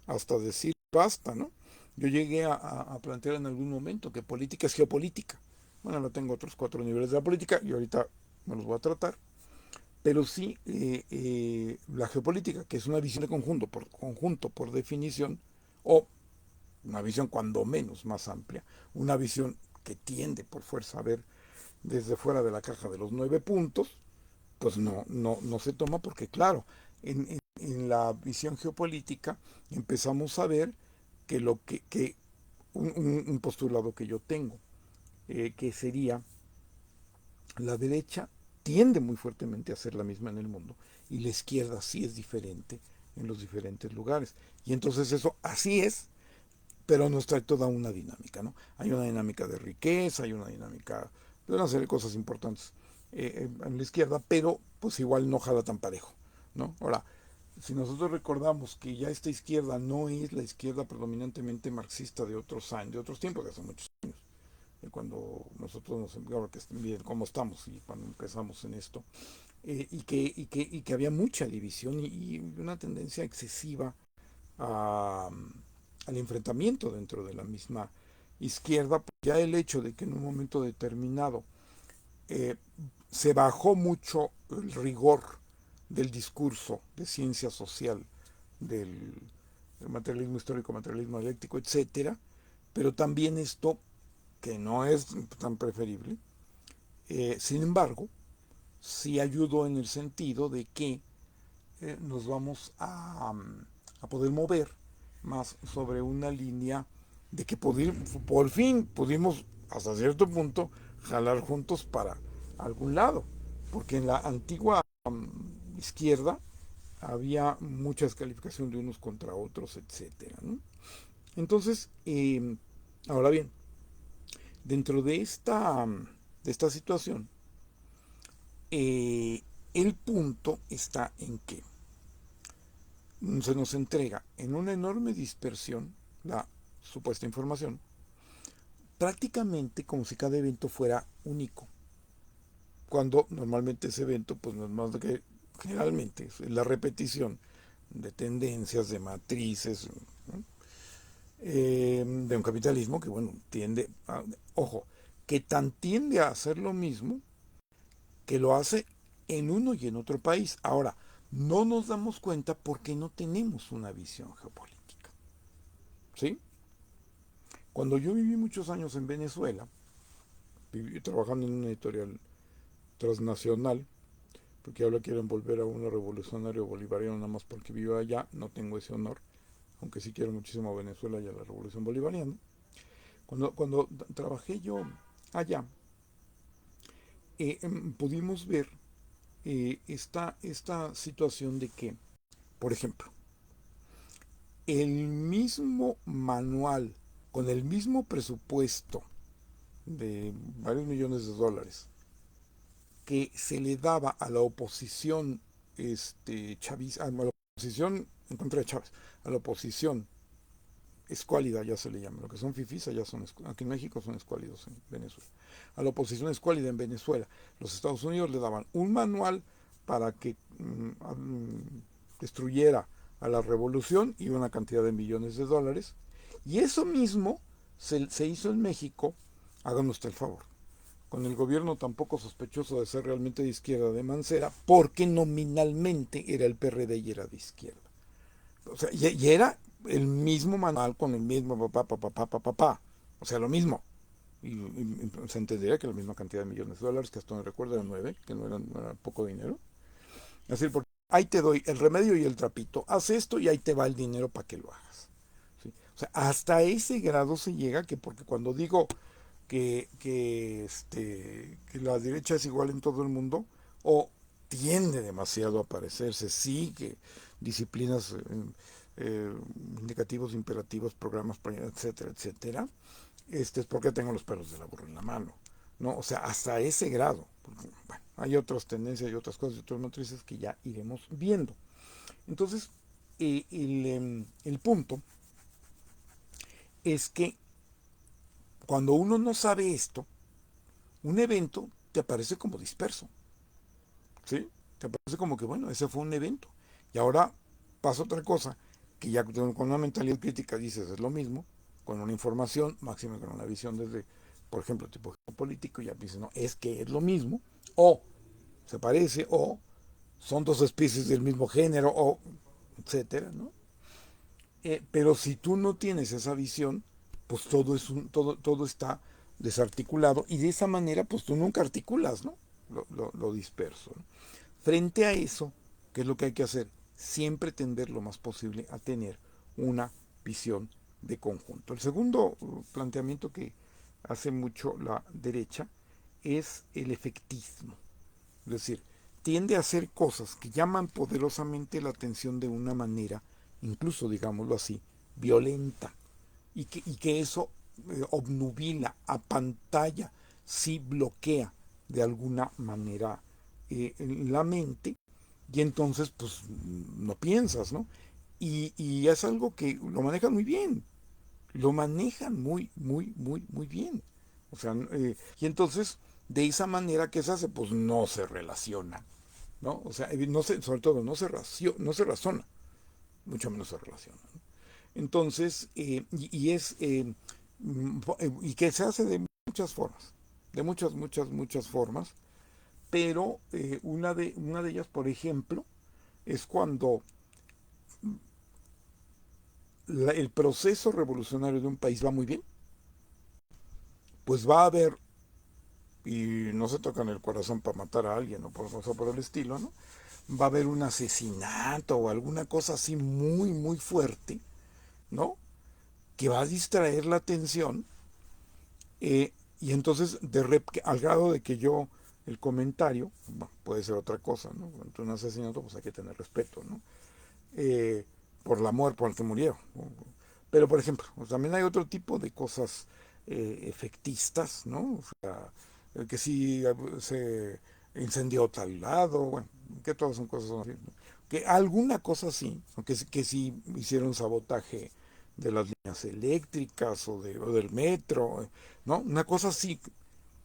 hasta decir basta, ¿no? Yo llegué a plantear en algún momento que política es geopolítica. Bueno, no tengo otros cuatro niveles de la política y ahorita me los voy a tratar. Pero sí, la geopolítica, que es una visión de conjunto por definición, o una visión cuando menos más amplia, una visión que tiende por fuerza a ver desde fuera de la caja de los 9 puntos, pues no se toma porque claro, en la visión geopolítica empezamos a ver que un postulado que yo tengo, que sería la derecha tiende muy fuertemente a ser la misma en el mundo y la izquierda sí es diferente en los diferentes lugares. Y entonces eso así es, pero nos trae toda una dinámica, ¿no? Hay una dinámica de riqueza, hay una dinámica de una serie de cosas importantes en la izquierda, pero pues igual no jala tan parejo, ¿no? Ahora, si nosotros recordamos que ya esta izquierda no es la izquierda predominantemente marxista de otros años, de otros tiempos, de hace muchos años, cuando nosotros ahora que bien cómo estamos y cuando empezamos en esto, y que había mucha división y una tendencia excesiva a, al enfrentamiento dentro de la misma izquierda, pues ya el hecho de que en un momento determinado eh, se bajó mucho el rigor del discurso de ciencia social, del materialismo histórico, materialismo dialéctico, etcétera, pero también esto, que no es tan preferible, sin embargo, sí ayudó en el sentido de que nos vamos a poder mover más sobre una línea de que por fin pudimos hasta cierto punto jalar juntos para algún lado, porque en la antigua izquierda había mucha descalificación de unos contra otros, etcétera, ¿no? Entonces, ahora bien, dentro de esta situación, el punto está en que se nos entrega en una enorme dispersión la supuesta información, prácticamente como si cada evento fuera único, cuando normalmente ese evento pues no es más de que generalmente es la repetición de tendencias, de matrices, ¿no? De un capitalismo que bueno, ojo, que tan tiende a hacer lo mismo que lo hace en uno y en otro país. Ahora, no nos damos cuenta porque no tenemos una visión geopolítica. ¿Sí? Cuando yo viví muchos años en Venezuela, trabajando en una editorial transnacional, porque ahora quieren volver a un revolucionario bolivariano nada más porque vivo allá, no tengo ese honor, aunque sí quiero muchísimo a Venezuela y a la revolución bolivariana. Cuando trabajé yo allá, pudimos ver esta situación de que, por ejemplo, el mismo manual con el mismo presupuesto de varios millones de dólares que se le daba a la oposición chavista, a la oposición en contra de Chávez, a la oposición escuálida ya se le llama, lo que son fifís allá son, aquí en México son escuálidos en Venezuela, a la oposición escuálida en Venezuela, los Estados Unidos le daban un manual para que destruyera a la revolución y una cantidad de millones de dólares, y eso mismo se hizo en México, háganme usted el favor, con el gobierno tampoco sospechoso de ser realmente de izquierda de Mancera, porque nominalmente era el PRD y era de izquierda. O sea, y era el mismo manual con el mismo papá. O sea, lo mismo. Y se entendería que la misma cantidad de millones de dólares, que hasta me recuerdo eran 9, que no era poco dinero. Es decir, porque ahí te doy el remedio y el trapito. Haz esto y ahí te va el dinero para que lo hagas. ¿Sí? O sea, hasta ese grado se llega que, porque cuando digo que la derecha es igual en todo el mundo, o tiende demasiado a parecerse, sí, que disciplinas, eh, indicativos, imperativos, programas, etcétera, etcétera, es porque tengo los pelos de la burra en la mano, ¿no? O sea, hasta ese grado. Porque, bueno, hay otras tendencias y otras cosas y otras matrices que ya iremos viendo. Entonces, el punto es que cuando uno no sabe esto, un evento te aparece como disperso, ¿sí? Te aparece como que, bueno, ese fue un evento. Y ahora pasa otra cosa, que ya con una mentalidad crítica dices, es lo mismo, con una información, máxima con una visión desde, por ejemplo, tipo político, ya dices, no, es que es lo mismo, o se parece, o son dos especies del mismo género, o etcétera, ¿no? Pero si tú no tienes esa visión, pues todo está desarticulado y de esa manera pues tú nunca articulas, ¿no? Lo disperso, ¿no? Frente a eso, ¿qué es lo que hay que hacer? Siempre tender lo más posible a tener una visión de conjunto. El segundo planteamiento que hace mucho la derecha es el efectismo. Es decir, tiende a hacer cosas que llaman poderosamente la atención de una manera, incluso digámoslo así, violenta. Y que eso obnubila, apantalla, sí bloquea de alguna manera la mente y entonces pues no piensas, ¿no? Y es algo que lo manejan muy bien, lo manejan muy bien. O sea, y entonces de esa manera que se hace, pues no se relaciona, ¿no? O sea, no se, sobre todo no se razona, mucho menos se relaciona, ¿no? Entonces, y que se hace de muchas formas, de muchas formas, pero una de ellas, por ejemplo, es cuando el proceso revolucionario de un país va muy bien, pues va a haber, y no se tocan el corazón para matar a alguien o por cosa por el estilo, ¿no? Va a haber un asesinato o alguna cosa así muy fuerte, ¿no? Que va a distraer la atención. Y entonces, al grado de que yo, el comentario, bueno, puede ser otra cosa, ¿no? Ante un asesinato, pues hay que tener respeto, ¿no? Eh, por la muerte, por el que murieron, ¿no? Pero, por ejemplo, pues, también hay otro tipo de cosas efectistas, ¿no? O sea, que si se incendió tal lado, bueno, que todas son cosas así, ¿no? Que alguna cosa sí, que si hicieron sabotaje de las líneas eléctricas o del metro, ¿no? Una cosa así,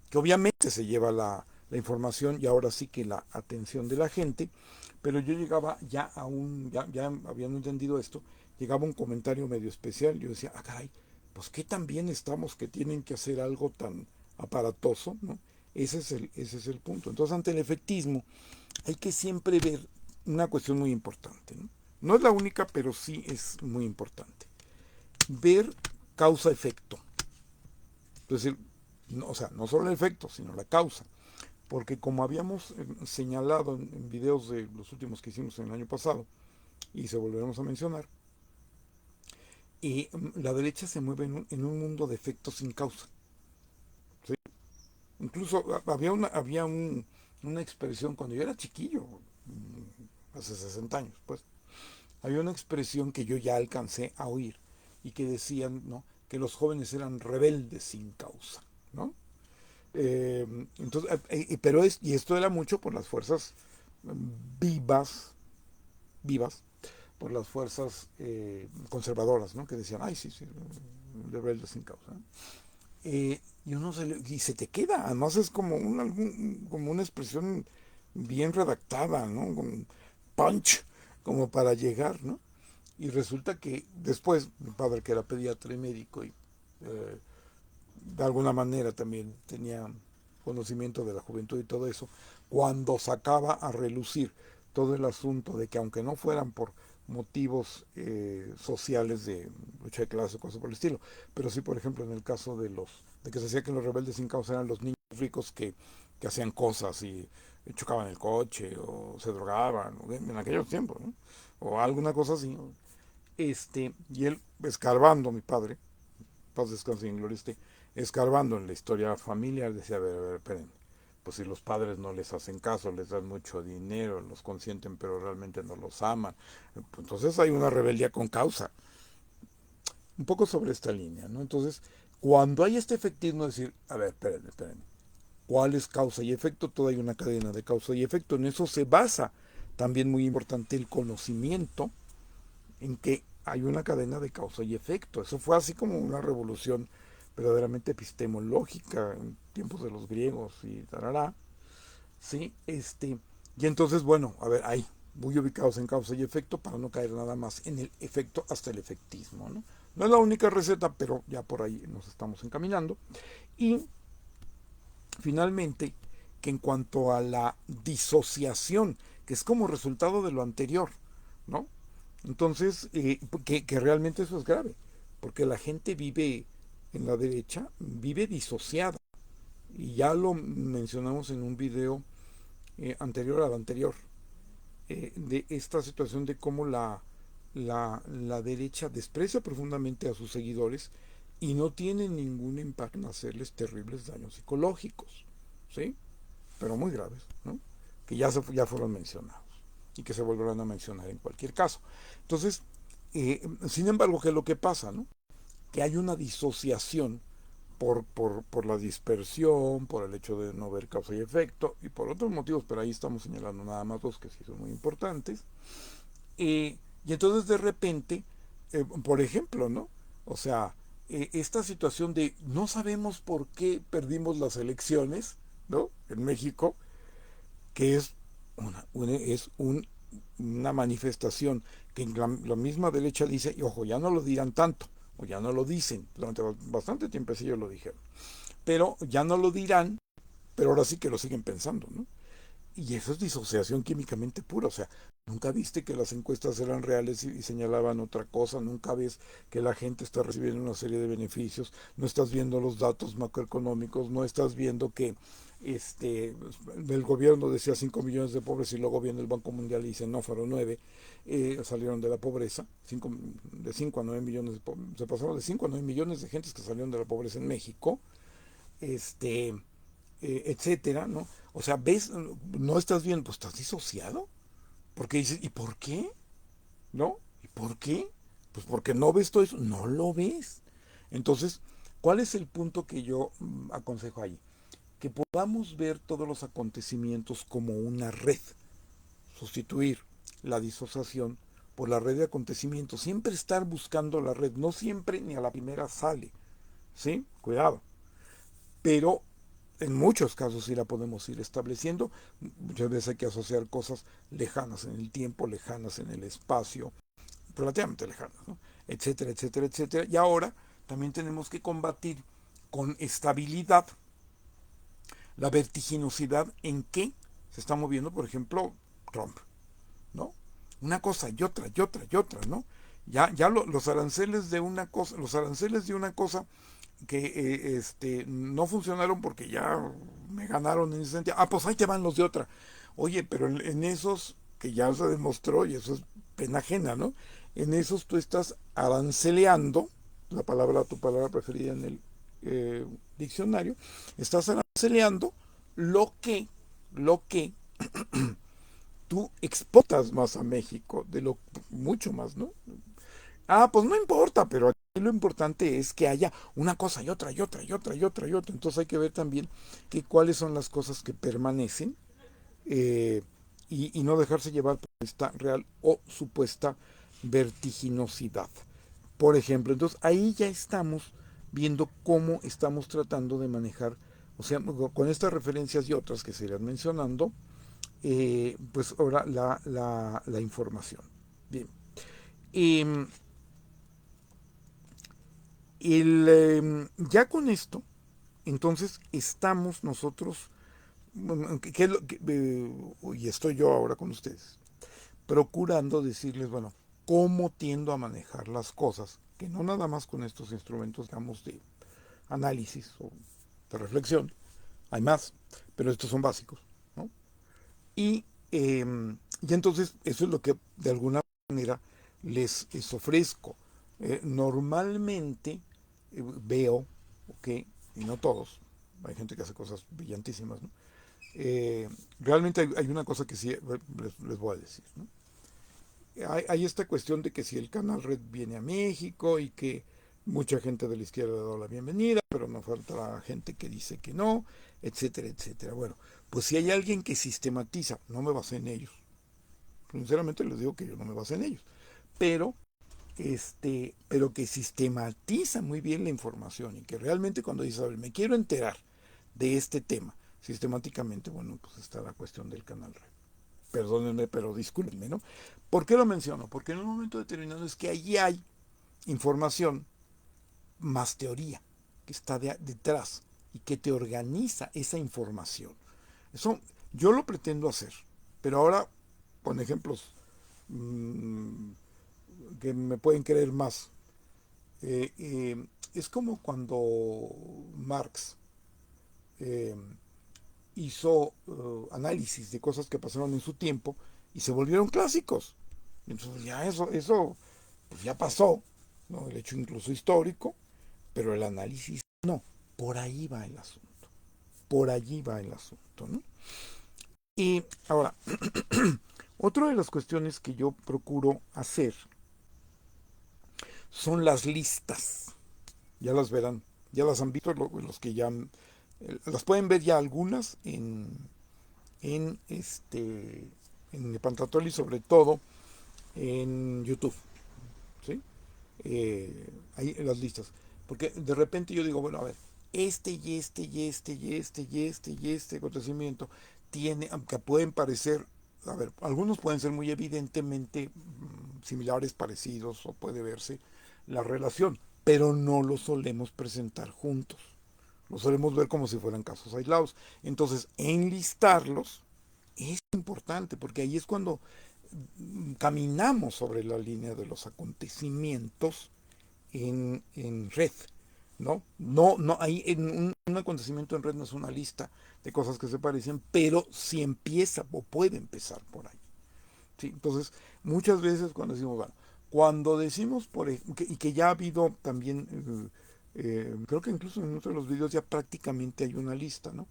que obviamente se lleva la información y ahora sí que la atención de la gente, pero yo llegaba ya ya habiendo entendido esto, llegaba un comentario medio especial, yo decía, ah, caray, pues qué tan bien estamos que tienen que hacer algo tan aparatoso, ¿no? Ese es el punto. Entonces, ante el efectismo, hay que siempre ver una cuestión muy importante, ¿no? No es la única, pero sí es muy importante. Ver causa-efecto. Es decir, no, o sea, no solo el efecto, sino la causa. Porque como habíamos señalado en videos de los últimos que hicimos en el año pasado, y se volveremos a mencionar, la derecha se mueve en un mundo de efectos sin causa. ¿Sí? incluso una expresión cuando yo era chiquillo, hace 60 años, pues, había una expresión que yo ya alcancé a oír y que decían, ¿no?, que los jóvenes eran rebeldes sin causa, ¿no? Eh, entonces, y esto era mucho por las fuerzas vivas, vivas, por las fuerzas conservadoras, ¿no? Que decían, ay, sí, sí, rebeldes sin causa, ¿no? Y se te queda, además es como como una expresión bien redactada, ¿no? Con punch, como para llegar, ¿no? Y resulta que después, mi padre que era pediatra y médico y eh, de alguna manera también tenía conocimiento de la juventud y todo eso, cuando sacaba a relucir todo el asunto de que aunque no fueran por motivos sociales de lucha de clase o cosas por el estilo, pero sí, por ejemplo, en el caso de que se decía que los rebeldes sin causa eran los niños ricos que hacían cosas y chocaban el coche o se drogaban en aquellos tiempos, ¿no? O alguna cosa así, ¿no? Y él escarbando, mi padre, paz descanse y en gloria esté, escarbando en la historia familiar, decía, a ver, esperen, pues si los padres no les hacen caso, les dan mucho dinero, los consienten, pero realmente no los aman, pues entonces hay una rebeldía con causa, un poco sobre esta línea, ¿no? Entonces, cuando hay este efectismo, decir, a ver, esperen, ¿cuál es causa y efecto? Toda hay una cadena de causa y efecto, en eso se basa también muy importante el conocimiento, en que hay una cadena de causa y efecto. Eso fue así como una revolución verdaderamente epistemológica en tiempos de los griegos y tarará, ¿sí? Y entonces, bueno, a ver, ahí, muy ubicados en causa y efecto para no caer nada más en el efecto hasta el efectismo, ¿no? No es la única receta, pero ya por ahí nos estamos encaminando. Y finalmente, que en cuanto a la disociación, que es como resultado de lo anterior, ¿no? Entonces, que realmente eso es grave, porque la gente vive en la derecha, vive disociada. Y ya lo mencionamos en un video anterior al anterior, de esta situación de cómo la derecha desprecia profundamente a sus seguidores y no tiene ningún impacto en hacerles terribles daños psicológicos, ¿sí? Pero muy graves, ¿no? Que ya fueron mencionados y que se volverán a mencionar en cualquier caso. Entonces, sin embargo, ¿qué es lo que pasa, no? Que hay una disociación por la dispersión, por el hecho de no ver causa y efecto, y por otros motivos, pero ahí estamos señalando nada más dos que sí son muy importantes. Y entonces de repente, por ejemplo, ¿no? O sea, esta situación de no sabemos por qué perdimos las elecciones, ¿no? En México, que es una manifestación que la misma derecha dice, y ojo, ya no lo dirán tanto, o ya no lo dicen, durante bastante tiempo ellos lo dijeron, pero ya no lo dirán, pero ahora sí que lo siguen pensando, ¿no? Y eso es disociación químicamente pura, o sea, nunca viste que las encuestas eran reales y señalaban otra cosa, nunca ves que la gente está recibiendo una serie de beneficios, no estás viendo los datos macroeconómicos, no estás viendo que el gobierno decía 5 millones de pobres y luego viene el Banco Mundial y dice no, fueron 9, salieron de la pobreza, de 5 a 9 millones, se pasaron de 5 a 9 millones de gentes que salieron de la pobreza en México, este, etcétera, ¿no? O sea, ves, no estás viendo, pues estás disociado. Porque dices, ¿y por qué? ¿No? ¿Y por qué? Pues porque no ves todo eso, no lo ves. Entonces, ¿cuál es el punto que yo aconsejo ahí? Que podamos ver todos los acontecimientos como una red, sustituir la disociación por la red de acontecimientos, siempre estar buscando la red, no siempre ni a la primera sale, ¿sí? Cuidado. Pero en muchos casos sí la podemos ir estableciendo. Muchas veces hay que asociar cosas lejanas en el tiempo, lejanas en el espacio, relativamente lejanas, ¿no? Etcétera, etcétera, etcétera. Y ahora también tenemos que combatir con estabilidad la vertiginosidad en que se está moviendo, por ejemplo, Trump, ¿no? Una cosa y otra, ¿no? Los aranceles de una cosa, que no funcionaron porque ya me ganaron en ese sentido. Ah, pues ahí te van los de otra. Oye, pero en esos que ya se demostró, y eso es pena ajena, ¿no? En esos tú estás aranceleando, tu palabra preferida en el diccionario, estás arancelando lo que, lo que tú exportas más a México, de lo mucho más, ¿no? Ah, pues no importa, pero aquí lo importante es que haya una cosa y otra y otra y otra y otra y otra. Entonces hay que ver también que cuáles son las cosas que permanecen, eh, y no dejarse llevar por esta real o supuesta vertiginosidad. Por ejemplo, entonces ahí ya estamos viendo cómo estamos tratando de manejar, o sea, con estas referencias y otras que se irán mencionando, pues ahora la información. Bien. Eh, ya con esto, entonces estamos nosotros, ¿qué es lo que, y estoy yo ahora con ustedes, procurando decirles, bueno, cómo tiendo a manejar las cosas, que no nada más con estos instrumentos, digamos, de análisis o de reflexión, hay más, pero estos son básicos, ¿no? Y, y entonces eso es lo que de alguna manera les ofrezco. Normalmente veo, ok, y no todos, hay gente que hace cosas brillantísimas, ¿no? Realmente hay una cosa que sí les voy a decir, ¿no? Hay esta cuestión de que si el canal Red viene a México y que mucha gente de la izquierda ha dado la bienvenida, pero no falta gente que dice que no, etcétera, etcétera. Bueno, pues si hay alguien que sistematiza, no me basé en ellos. Sinceramente les digo que yo no me basé en ellos. Pero, pero que sistematiza muy bien la información y que realmente cuando dice, a ver, me quiero enterar de este tema, sistemáticamente, bueno, pues está la cuestión del canal Red. Perdónenme, pero discúlpenme, ¿no? ¿Por qué lo menciono? Porque en un momento determinado es que allí hay información más teoría que está detrás y que te organiza esa información. Eso yo lo pretendo hacer, pero ahora con ejemplos mmm, que me pueden creer más. Es como cuando Marx eh, hizo análisis de cosas que pasaron en su tiempo y se volvieron clásicos. Entonces ya eso pues ya pasó, ¿no? El hecho incluso histórico, pero el análisis no. Por ahí va el asunto. Por allí va el asunto, ¿no? Y ahora, otra de las cuestiones que yo procuro hacer son las listas. Ya las verán, ya las han visto los que ya las pueden ver ya algunas en en Pantratoli, sobre todo en YouTube, ¿sí? Ahí en las listas. Porque de repente yo digo, bueno, a ver, este y este y este y este y este y este acontecimiento tiene, aunque pueden parecer, a ver, algunos pueden ser muy evidentemente similares, parecidos, o puede verse la relación, pero no los solemos presentar juntos. Los solemos ver como si fueran casos aislados. Entonces, enlistarlos es importante, porque ahí es cuando caminamos sobre la línea de los acontecimientos en red, ¿no? No, ahí en un acontecimiento en red no es una lista de cosas que se parecen, pero sí empieza o puede empezar por ahí. ¿Sí? Entonces, muchas veces cuando decimos, bueno, cuando decimos, y que ya ha habido también, creo que incluso en otros de los videos ya prácticamente hay una lista, ¿no?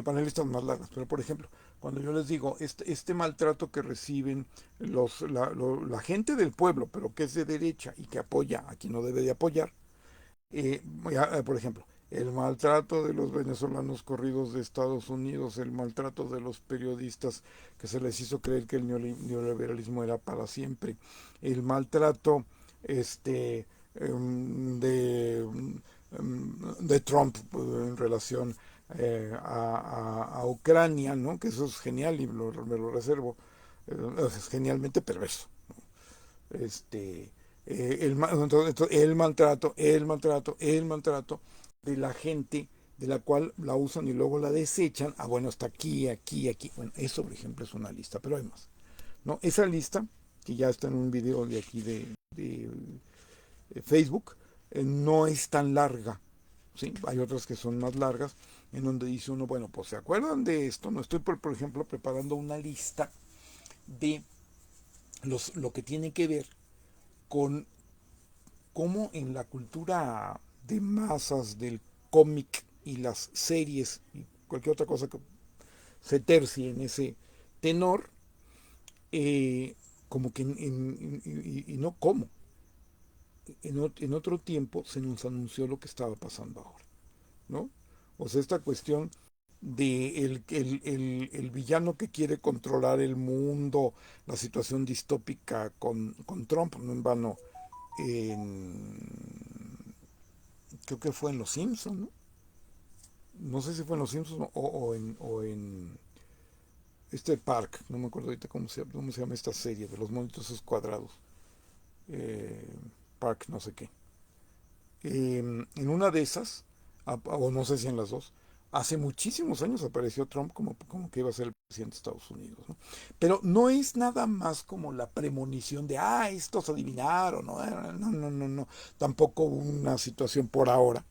Panelistas más largas, pero por ejemplo, cuando yo les digo, este maltrato que reciben la gente del pueblo, pero que es de derecha y que apoya a quien no debe de apoyar, por ejemplo, el maltrato de los venezolanos corridos de Estados Unidos, el maltrato de los periodistas que se les hizo creer que el neoliberalismo era para siempre, el maltrato este, de Trump en relación a Ucrania, ¿no? Que eso es genial y me lo reservo, es genialmente perverso. Este, el maltrato de la gente de la cual la usan y luego la desechan. Ah, bueno, está aquí, aquí, aquí. Bueno, eso, por ejemplo, es una lista, pero hay más, ¿no? Esa lista, que ya está en un video de aquí de Facebook, no es tan larga, ¿sí? Hay otras que son más largas, en donde dice uno, bueno, pues se acuerdan de esto, no estoy, por ejemplo, preparando una lista de lo que tiene que ver con cómo en la cultura de masas del cómic y las series y cualquier otra cosa que se tercie en ese tenor, como que y no como, en otro tiempo se nos anunció lo que estaba pasando ahora, ¿no? O sea, esta cuestión de el villano que quiere controlar el mundo, la situación distópica con Trump, no en vano, en, creo que fue en Los Simpsons, ¿no? No sé si fue en Los Simpsons o en este Park, no me acuerdo ahorita cómo se llama esta serie de los monitos esos cuadrados, eh, Park no sé qué. En una de esas, o no sé si en las dos, hace muchísimos años apareció Trump como que iba a ser el presidente de Estados Unidos, ¿no? Pero no es nada más como la premonición de, estos adivinaron, ¿no? No, no, no, no. Tampoco una situación por ahora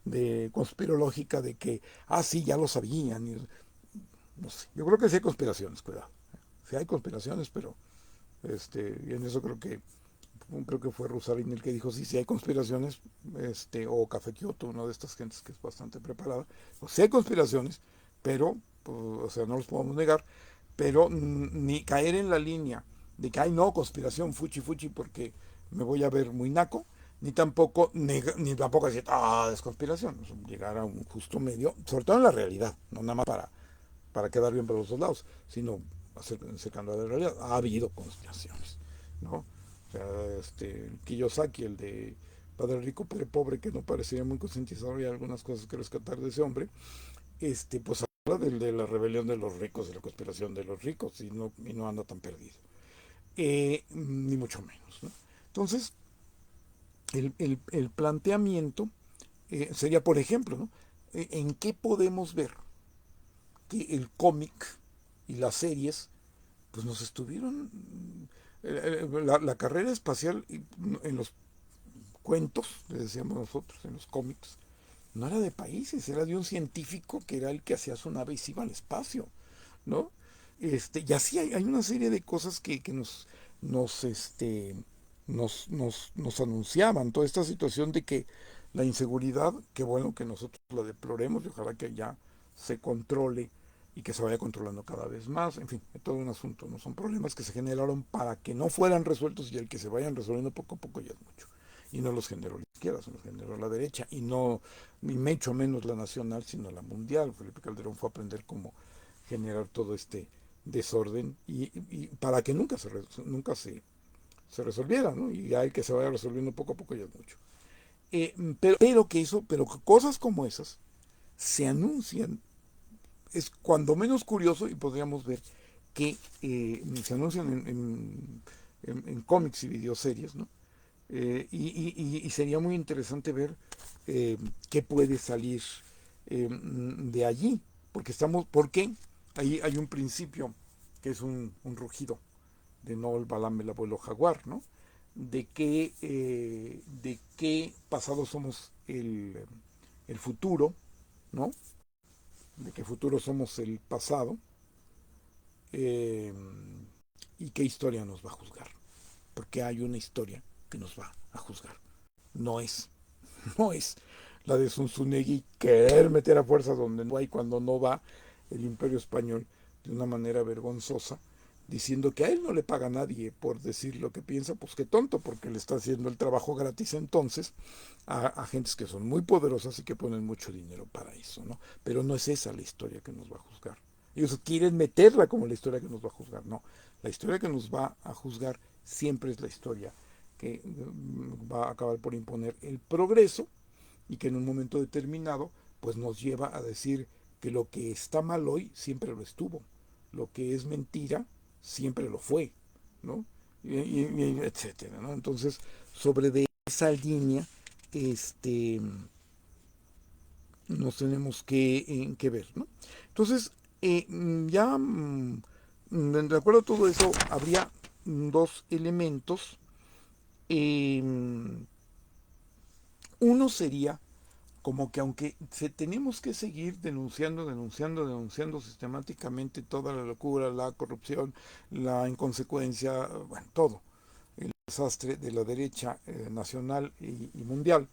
de conspirológica de que, sí, ya lo sabían. No sé. Yo creo que sí hay conspiraciones, cuidado. Sí hay conspiraciones, pero y en eso creo que fue Rusarín el que dijo, sí, sí hay conspiraciones, o Café Kioto, una de estas gentes que es bastante preparada, pues sí hay conspiraciones, pero, pues, o sea, no los podemos negar, pero ni caer en la línea de que, hay no, conspiración, fuchi, fuchi, porque me voy a ver muy naco, ni tampoco decir, es conspiración, o sea, llegar a un justo medio, sobre todo en la realidad, no nada más para quedar bien para los dos lados, sino acercando a la realidad. Ha habido conspiraciones, ¿no? O sea, Kiyosaki, el de Padre Rico, Padre Pobre, que no parecería muy concientizador y hay algunas cosas que rescatar de ese hombre, pues habla de la rebelión de los ricos, de la conspiración de los ricos, y no anda tan perdido. Ni mucho menos, ¿no? Entonces, el planteamiento sería, por ejemplo, ¿no? ¿En qué podemos ver que el cómic y las series pues nos estuvieron la carrera espacial en los cuentos, le decíamos nosotros, en los cómics, no era de países, era de un científico que era el que hacía su nave y se iba al espacio, ¿no? Y así hay una serie de cosas que nos, nos anunciaban toda esta situación de que la inseguridad, que bueno que nosotros la deploremos y ojalá que ya se controle y que se vaya controlando cada vez más, en fin, es todo un asunto, no son problemas que se generaron para que no fueran resueltos y el que se vayan resolviendo poco a poco ya es mucho. Y no los generó la izquierda, se los generó la derecha, y no, ni mucho menos la nacional, sino la mundial. Felipe Calderón fue a aprender cómo generar todo este desorden y para que nunca se resolviera, ¿no? Y hay que se vaya resolviendo poco a poco ya es mucho. Pero cosas como esas se anuncian, es cuando menos curioso y podríamos ver que se anuncian en cómics y videoseries, ¿no? Y sería muy interesante ver qué puede salir de allí, ¿por qué? Ahí hay un principio que es un rugido de Noel Balam, el abuelo jaguar, ¿no? De qué pasado somos el futuro, ¿no? De qué futuro somos el pasado, eh, y qué historia nos va a juzgar. Porque hay una historia que nos va a juzgar. No es, no es la de Zunzunegui querer meter a fuerza donde no hay cuando no va el imperio español de una manera vergonzosa, diciendo que a él no le paga nadie por decir lo que piensa, pues qué tonto, porque le está haciendo el trabajo gratis entonces a gentes que son muy poderosas y que ponen mucho dinero para eso, ¿no? Pero no es esa la historia que nos va a juzgar. Ellos quieren meterla como la historia que nos va a juzgar, no. La historia que nos va a juzgar siempre es la historia que va a acabar por imponer el progreso y que en un momento determinado pues nos lleva a decir que lo que está mal hoy siempre lo estuvo, lo que es mentira siempre lo fue, ¿no? Etcétera, ¿no? Entonces, sobre de esa línea, este, nos tenemos que ver, ¿no? Entonces, ya de acuerdo a todo eso, habría dos elementos. Eh, Uno sería como que aunque tenemos que seguir denunciando, denunciando, denunciando sistemáticamente toda la locura, la corrupción, la inconsecuencia, todo, el desastre de la derecha nacional y mundial,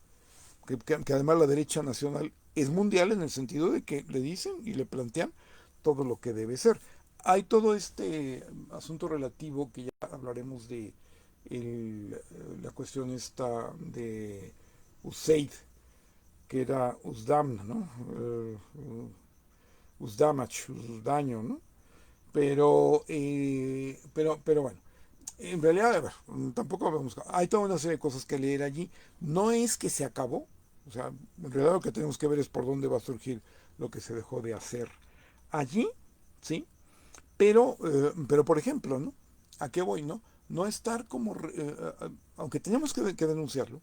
que además la derecha nacional es mundial en el sentido de que le dicen y le plantean todo lo que debe ser. Hay todo este asunto relativo que ya hablaremos de la cuestión esta de USAID, que era USDAM, ¿no? USDAMACH, USDAño, ¿no? Pero bueno, en realidad, a ver, tampoco vamos, hay toda una serie de cosas que leer allí. No es que se acabó, o sea, en realidad lo que tenemos que ver es por dónde va a surgir lo que se dejó de hacer allí, ¿sí? Pero por ejemplo, ¿no? ¿A qué voy, no? No estar como, aunque teníamos que denunciarlo,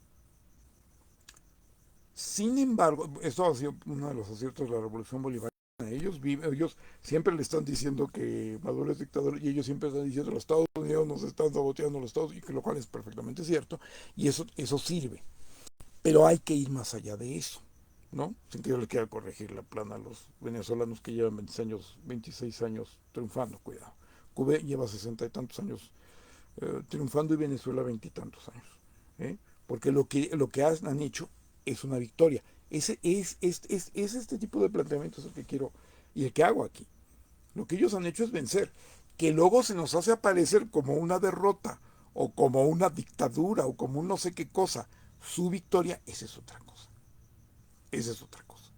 sin embargo, esto ha sido uno de los aciertos de la Revolución Bolivariana. Ellos siempre le están diciendo que Maduro es dictador y ellos siempre están diciendo que los Estados Unidos nos están saboteando los Estados Unidos, lo cual es perfectamente cierto, y eso sirve. Pero hay que ir más allá de eso, ¿no? Sin que yo le quiera corregir la plana a los venezolanos que llevan 26 años triunfando, cuidado. Cuba lleva 60 y tantos años triunfando y Venezuela 20 y tantos años. ¿Eh? Porque lo que han hecho es una victoria. Es este tipo de planteamientos el que quiero y el que hago aquí. Lo que ellos han hecho es vencer. Que luego se nos hace aparecer como una derrota o como una dictadura o como un no sé qué cosa. Su victoria, esa es otra cosa. Esa es otra cosa.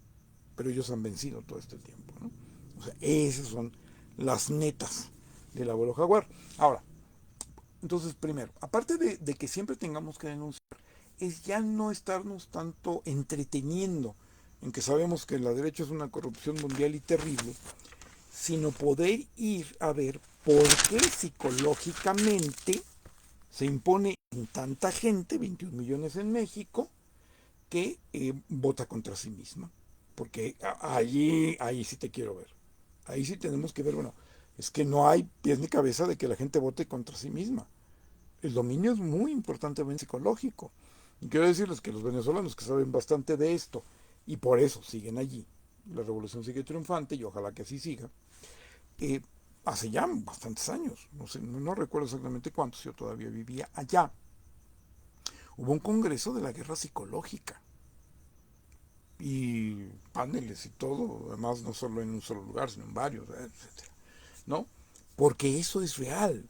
Pero ellos han vencido todo este tiempo, ¿no? O sea, esas son las netas del abuelo jaguar. Ahora, entonces, primero, aparte de que siempre tengamos que denunciar, es ya no estarnos tanto entreteniendo en que sabemos que la derecha es una corrupción mundial y terrible, sino poder ir a ver por qué psicológicamente se impone en tanta gente, 21 millones en México, que vota contra sí misma. Porque ahí sí te quiero ver. Ahí sí tenemos que ver, bueno, es que no hay pies ni cabeza de que la gente vote contra sí misma. El dominio es muy importantemente psicológico. Y quiero decirles que los venezolanos que saben bastante de esto, y por eso siguen allí, la revolución sigue triunfante y ojalá que así siga, eh, hace ya bastantes años, no sé, no recuerdo exactamente cuántos, yo todavía vivía allá, hubo un congreso de la guerra psicológica y paneles y todo, además no solo en un solo lugar, sino en varios, etcétera, ¿no? Porque eso es real.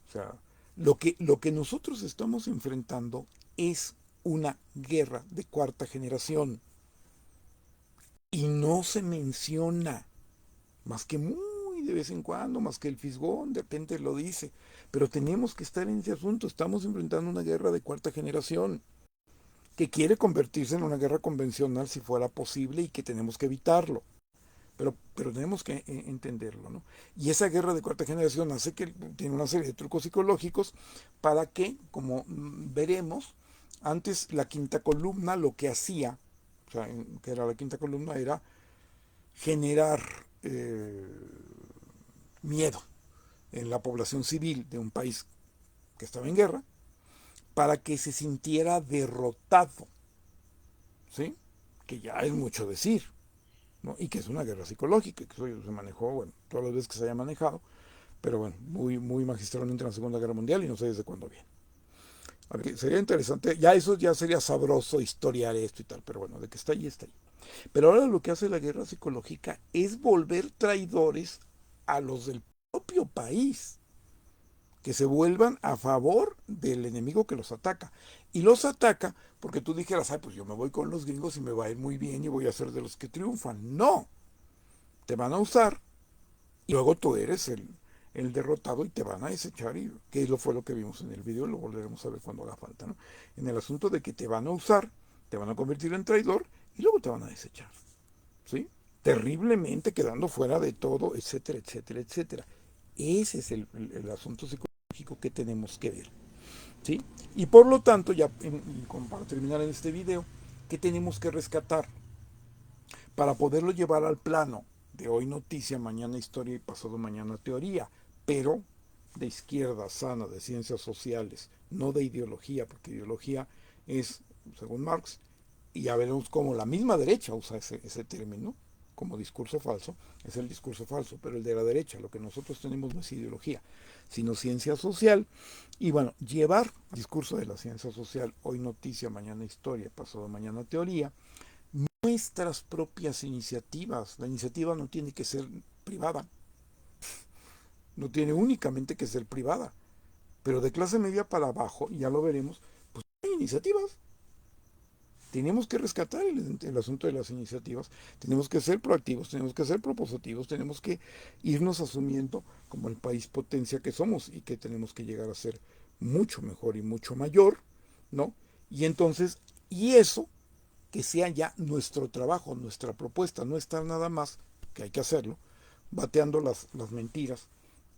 O sea, lo que nosotros estamos enfrentando es una guerra de cuarta generación y no se menciona más que muy de vez en cuando, más que el fisgón de repente lo dice, pero tenemos que estar en ese asunto, estamos enfrentando una guerra de cuarta generación que quiere convertirse en una guerra convencional si fuera posible y que tenemos que evitarlo. Pero tenemos que entenderlo, ¿no? Y esa guerra de cuarta generación hace que tiene una serie de trucos psicológicos para que, como veremos, antes la quinta columna lo que hacía, o sea, que era la quinta columna, era generar miedo en la población civil de un país que estaba en guerra para que se sintiera derrotado, ¿sí? Que ya es mucho decir, ¿no? Y que es una guerra psicológica, que eso se manejó, bueno, todas las veces que se haya manejado, pero bueno, muy magistralmente en la Segunda Guerra Mundial y no sé desde cuándo viene. A ver, sería interesante, ya eso ya sería sabroso historiar esto y tal, pero bueno, de que está ahí, está ahí. Pero ahora lo que hace la guerra psicológica es volver traidores a los del propio país, que se vuelvan a favor del enemigo que los ataca. Y los ataca porque tú dijeras, ay, pues yo me voy con los gringos y me va a ir muy bien y voy a ser de los que triunfan. No, te van a usar y luego tú eres el derrotado y te van a desechar, y que fue lo que vimos en el video, lo volveremos a ver cuando haga falta, ¿no? En el asunto de que te van a usar, te van a convertir en traidor y luego te van a desechar, ¿sí? Terriblemente quedando fuera de todo, etcétera, etcétera, etcétera. Ese es el asunto psicológico que tenemos que ver, ¿sí? Y por lo tanto, ya para terminar en este video, ¿qué tenemos que rescatar? Para poderlo llevar al plano de hoy noticia, mañana historia y pasado mañana teoría, pero de izquierda sana, de ciencias sociales, no de ideología, porque ideología es, según Marx, y ya veremos cómo la misma derecha usa ese término, como discurso falso, es el discurso falso, pero el de la derecha, lo que nosotros tenemos no es ideología, sino ciencia social. Y bueno, llevar el discurso de la ciencia social, hoy noticia, mañana historia, pasado mañana teoría, nuestras propias iniciativas. La iniciativa no tiene que ser privada, no tiene únicamente que ser privada, pero de clase media para abajo, y ya lo veremos, pues hay iniciativas. Tenemos que rescatar el asunto de las iniciativas, tenemos que ser proactivos, tenemos que ser propositivos, tenemos que irnos asumiendo como el país potencia que somos y que tenemos que llegar a ser mucho mejor y mucho mayor, ¿no? Y entonces, y eso que sea ya nuestro trabajo, nuestra propuesta, no estar nada más, que hay que hacerlo, bateando las mentiras,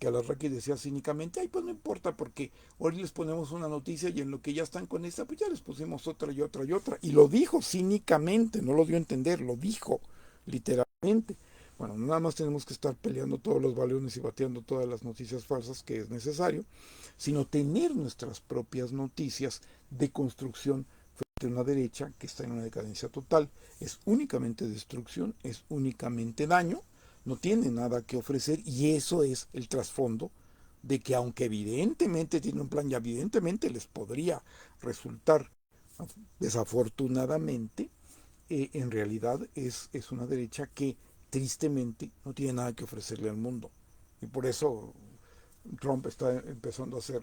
que Alarraqui decía cínicamente, ay, pues no importa, porque hoy les ponemos una noticia y en lo que ya están con esta, pues ya les pusimos otra y otra y otra. Y lo dijo cínicamente, no lo dio a entender, lo dijo literalmente. Bueno, nada más tenemos que estar peleando todos los balones y bateando todas las noticias falsas que es necesario, sino tener nuestras propias noticias de construcción frente a una derecha que está en una decadencia total. Es únicamente destrucción, es únicamente daño, no tiene nada que ofrecer y eso es el trasfondo de que aunque evidentemente tiene un plan y evidentemente les podría resultar desafortunadamente, en realidad es una derecha que tristemente no tiene nada que ofrecerle al mundo. Y por eso Trump está empezando a hacer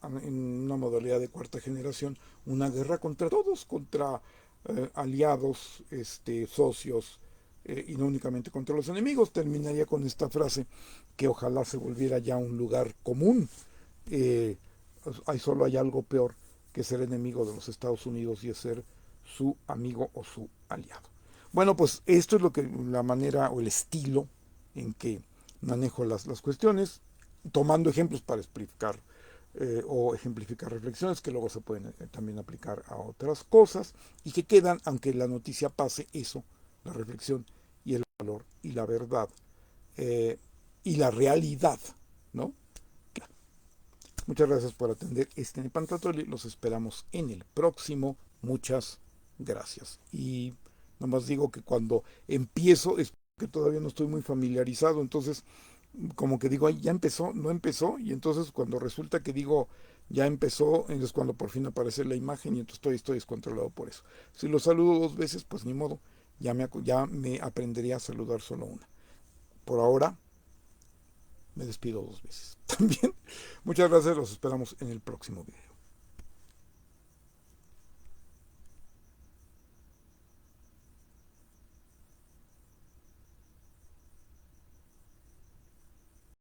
en una modalidad de cuarta generación una guerra contra todos, contra aliados, socios, y no únicamente contra los enemigos. Terminaría con esta frase que ojalá se volviera ya un lugar común. Eh, solo hay algo peor que ser enemigo de los Estados Unidos y es ser su amigo o su aliado. Bueno, pues esto es lo que la manera o el estilo en que manejo las cuestiones, tomando ejemplos para explicar o ejemplificar reflexiones que luego se pueden también aplicar a otras cosas y que quedan, aunque la noticia pase, eso, la reflexión y el valor y la verdad y la realidad, ¿no? Muchas gracias por atender este Nepantlatoli. Los esperamos en el próximo. Muchas gracias. Y nomás digo que cuando empiezo es que todavía no estoy muy familiarizado, entonces como que digo, ay, ya empezó, no empezó, y entonces cuando resulta que digo, ya empezó, es cuando por fin aparece la imagen y entonces estoy descontrolado por eso. Si lo saludo dos veces, pues ni modo, ya me aprendería a saludar solo una. Por ahora, me despido dos veces. También, muchas gracias, los esperamos en el próximo video.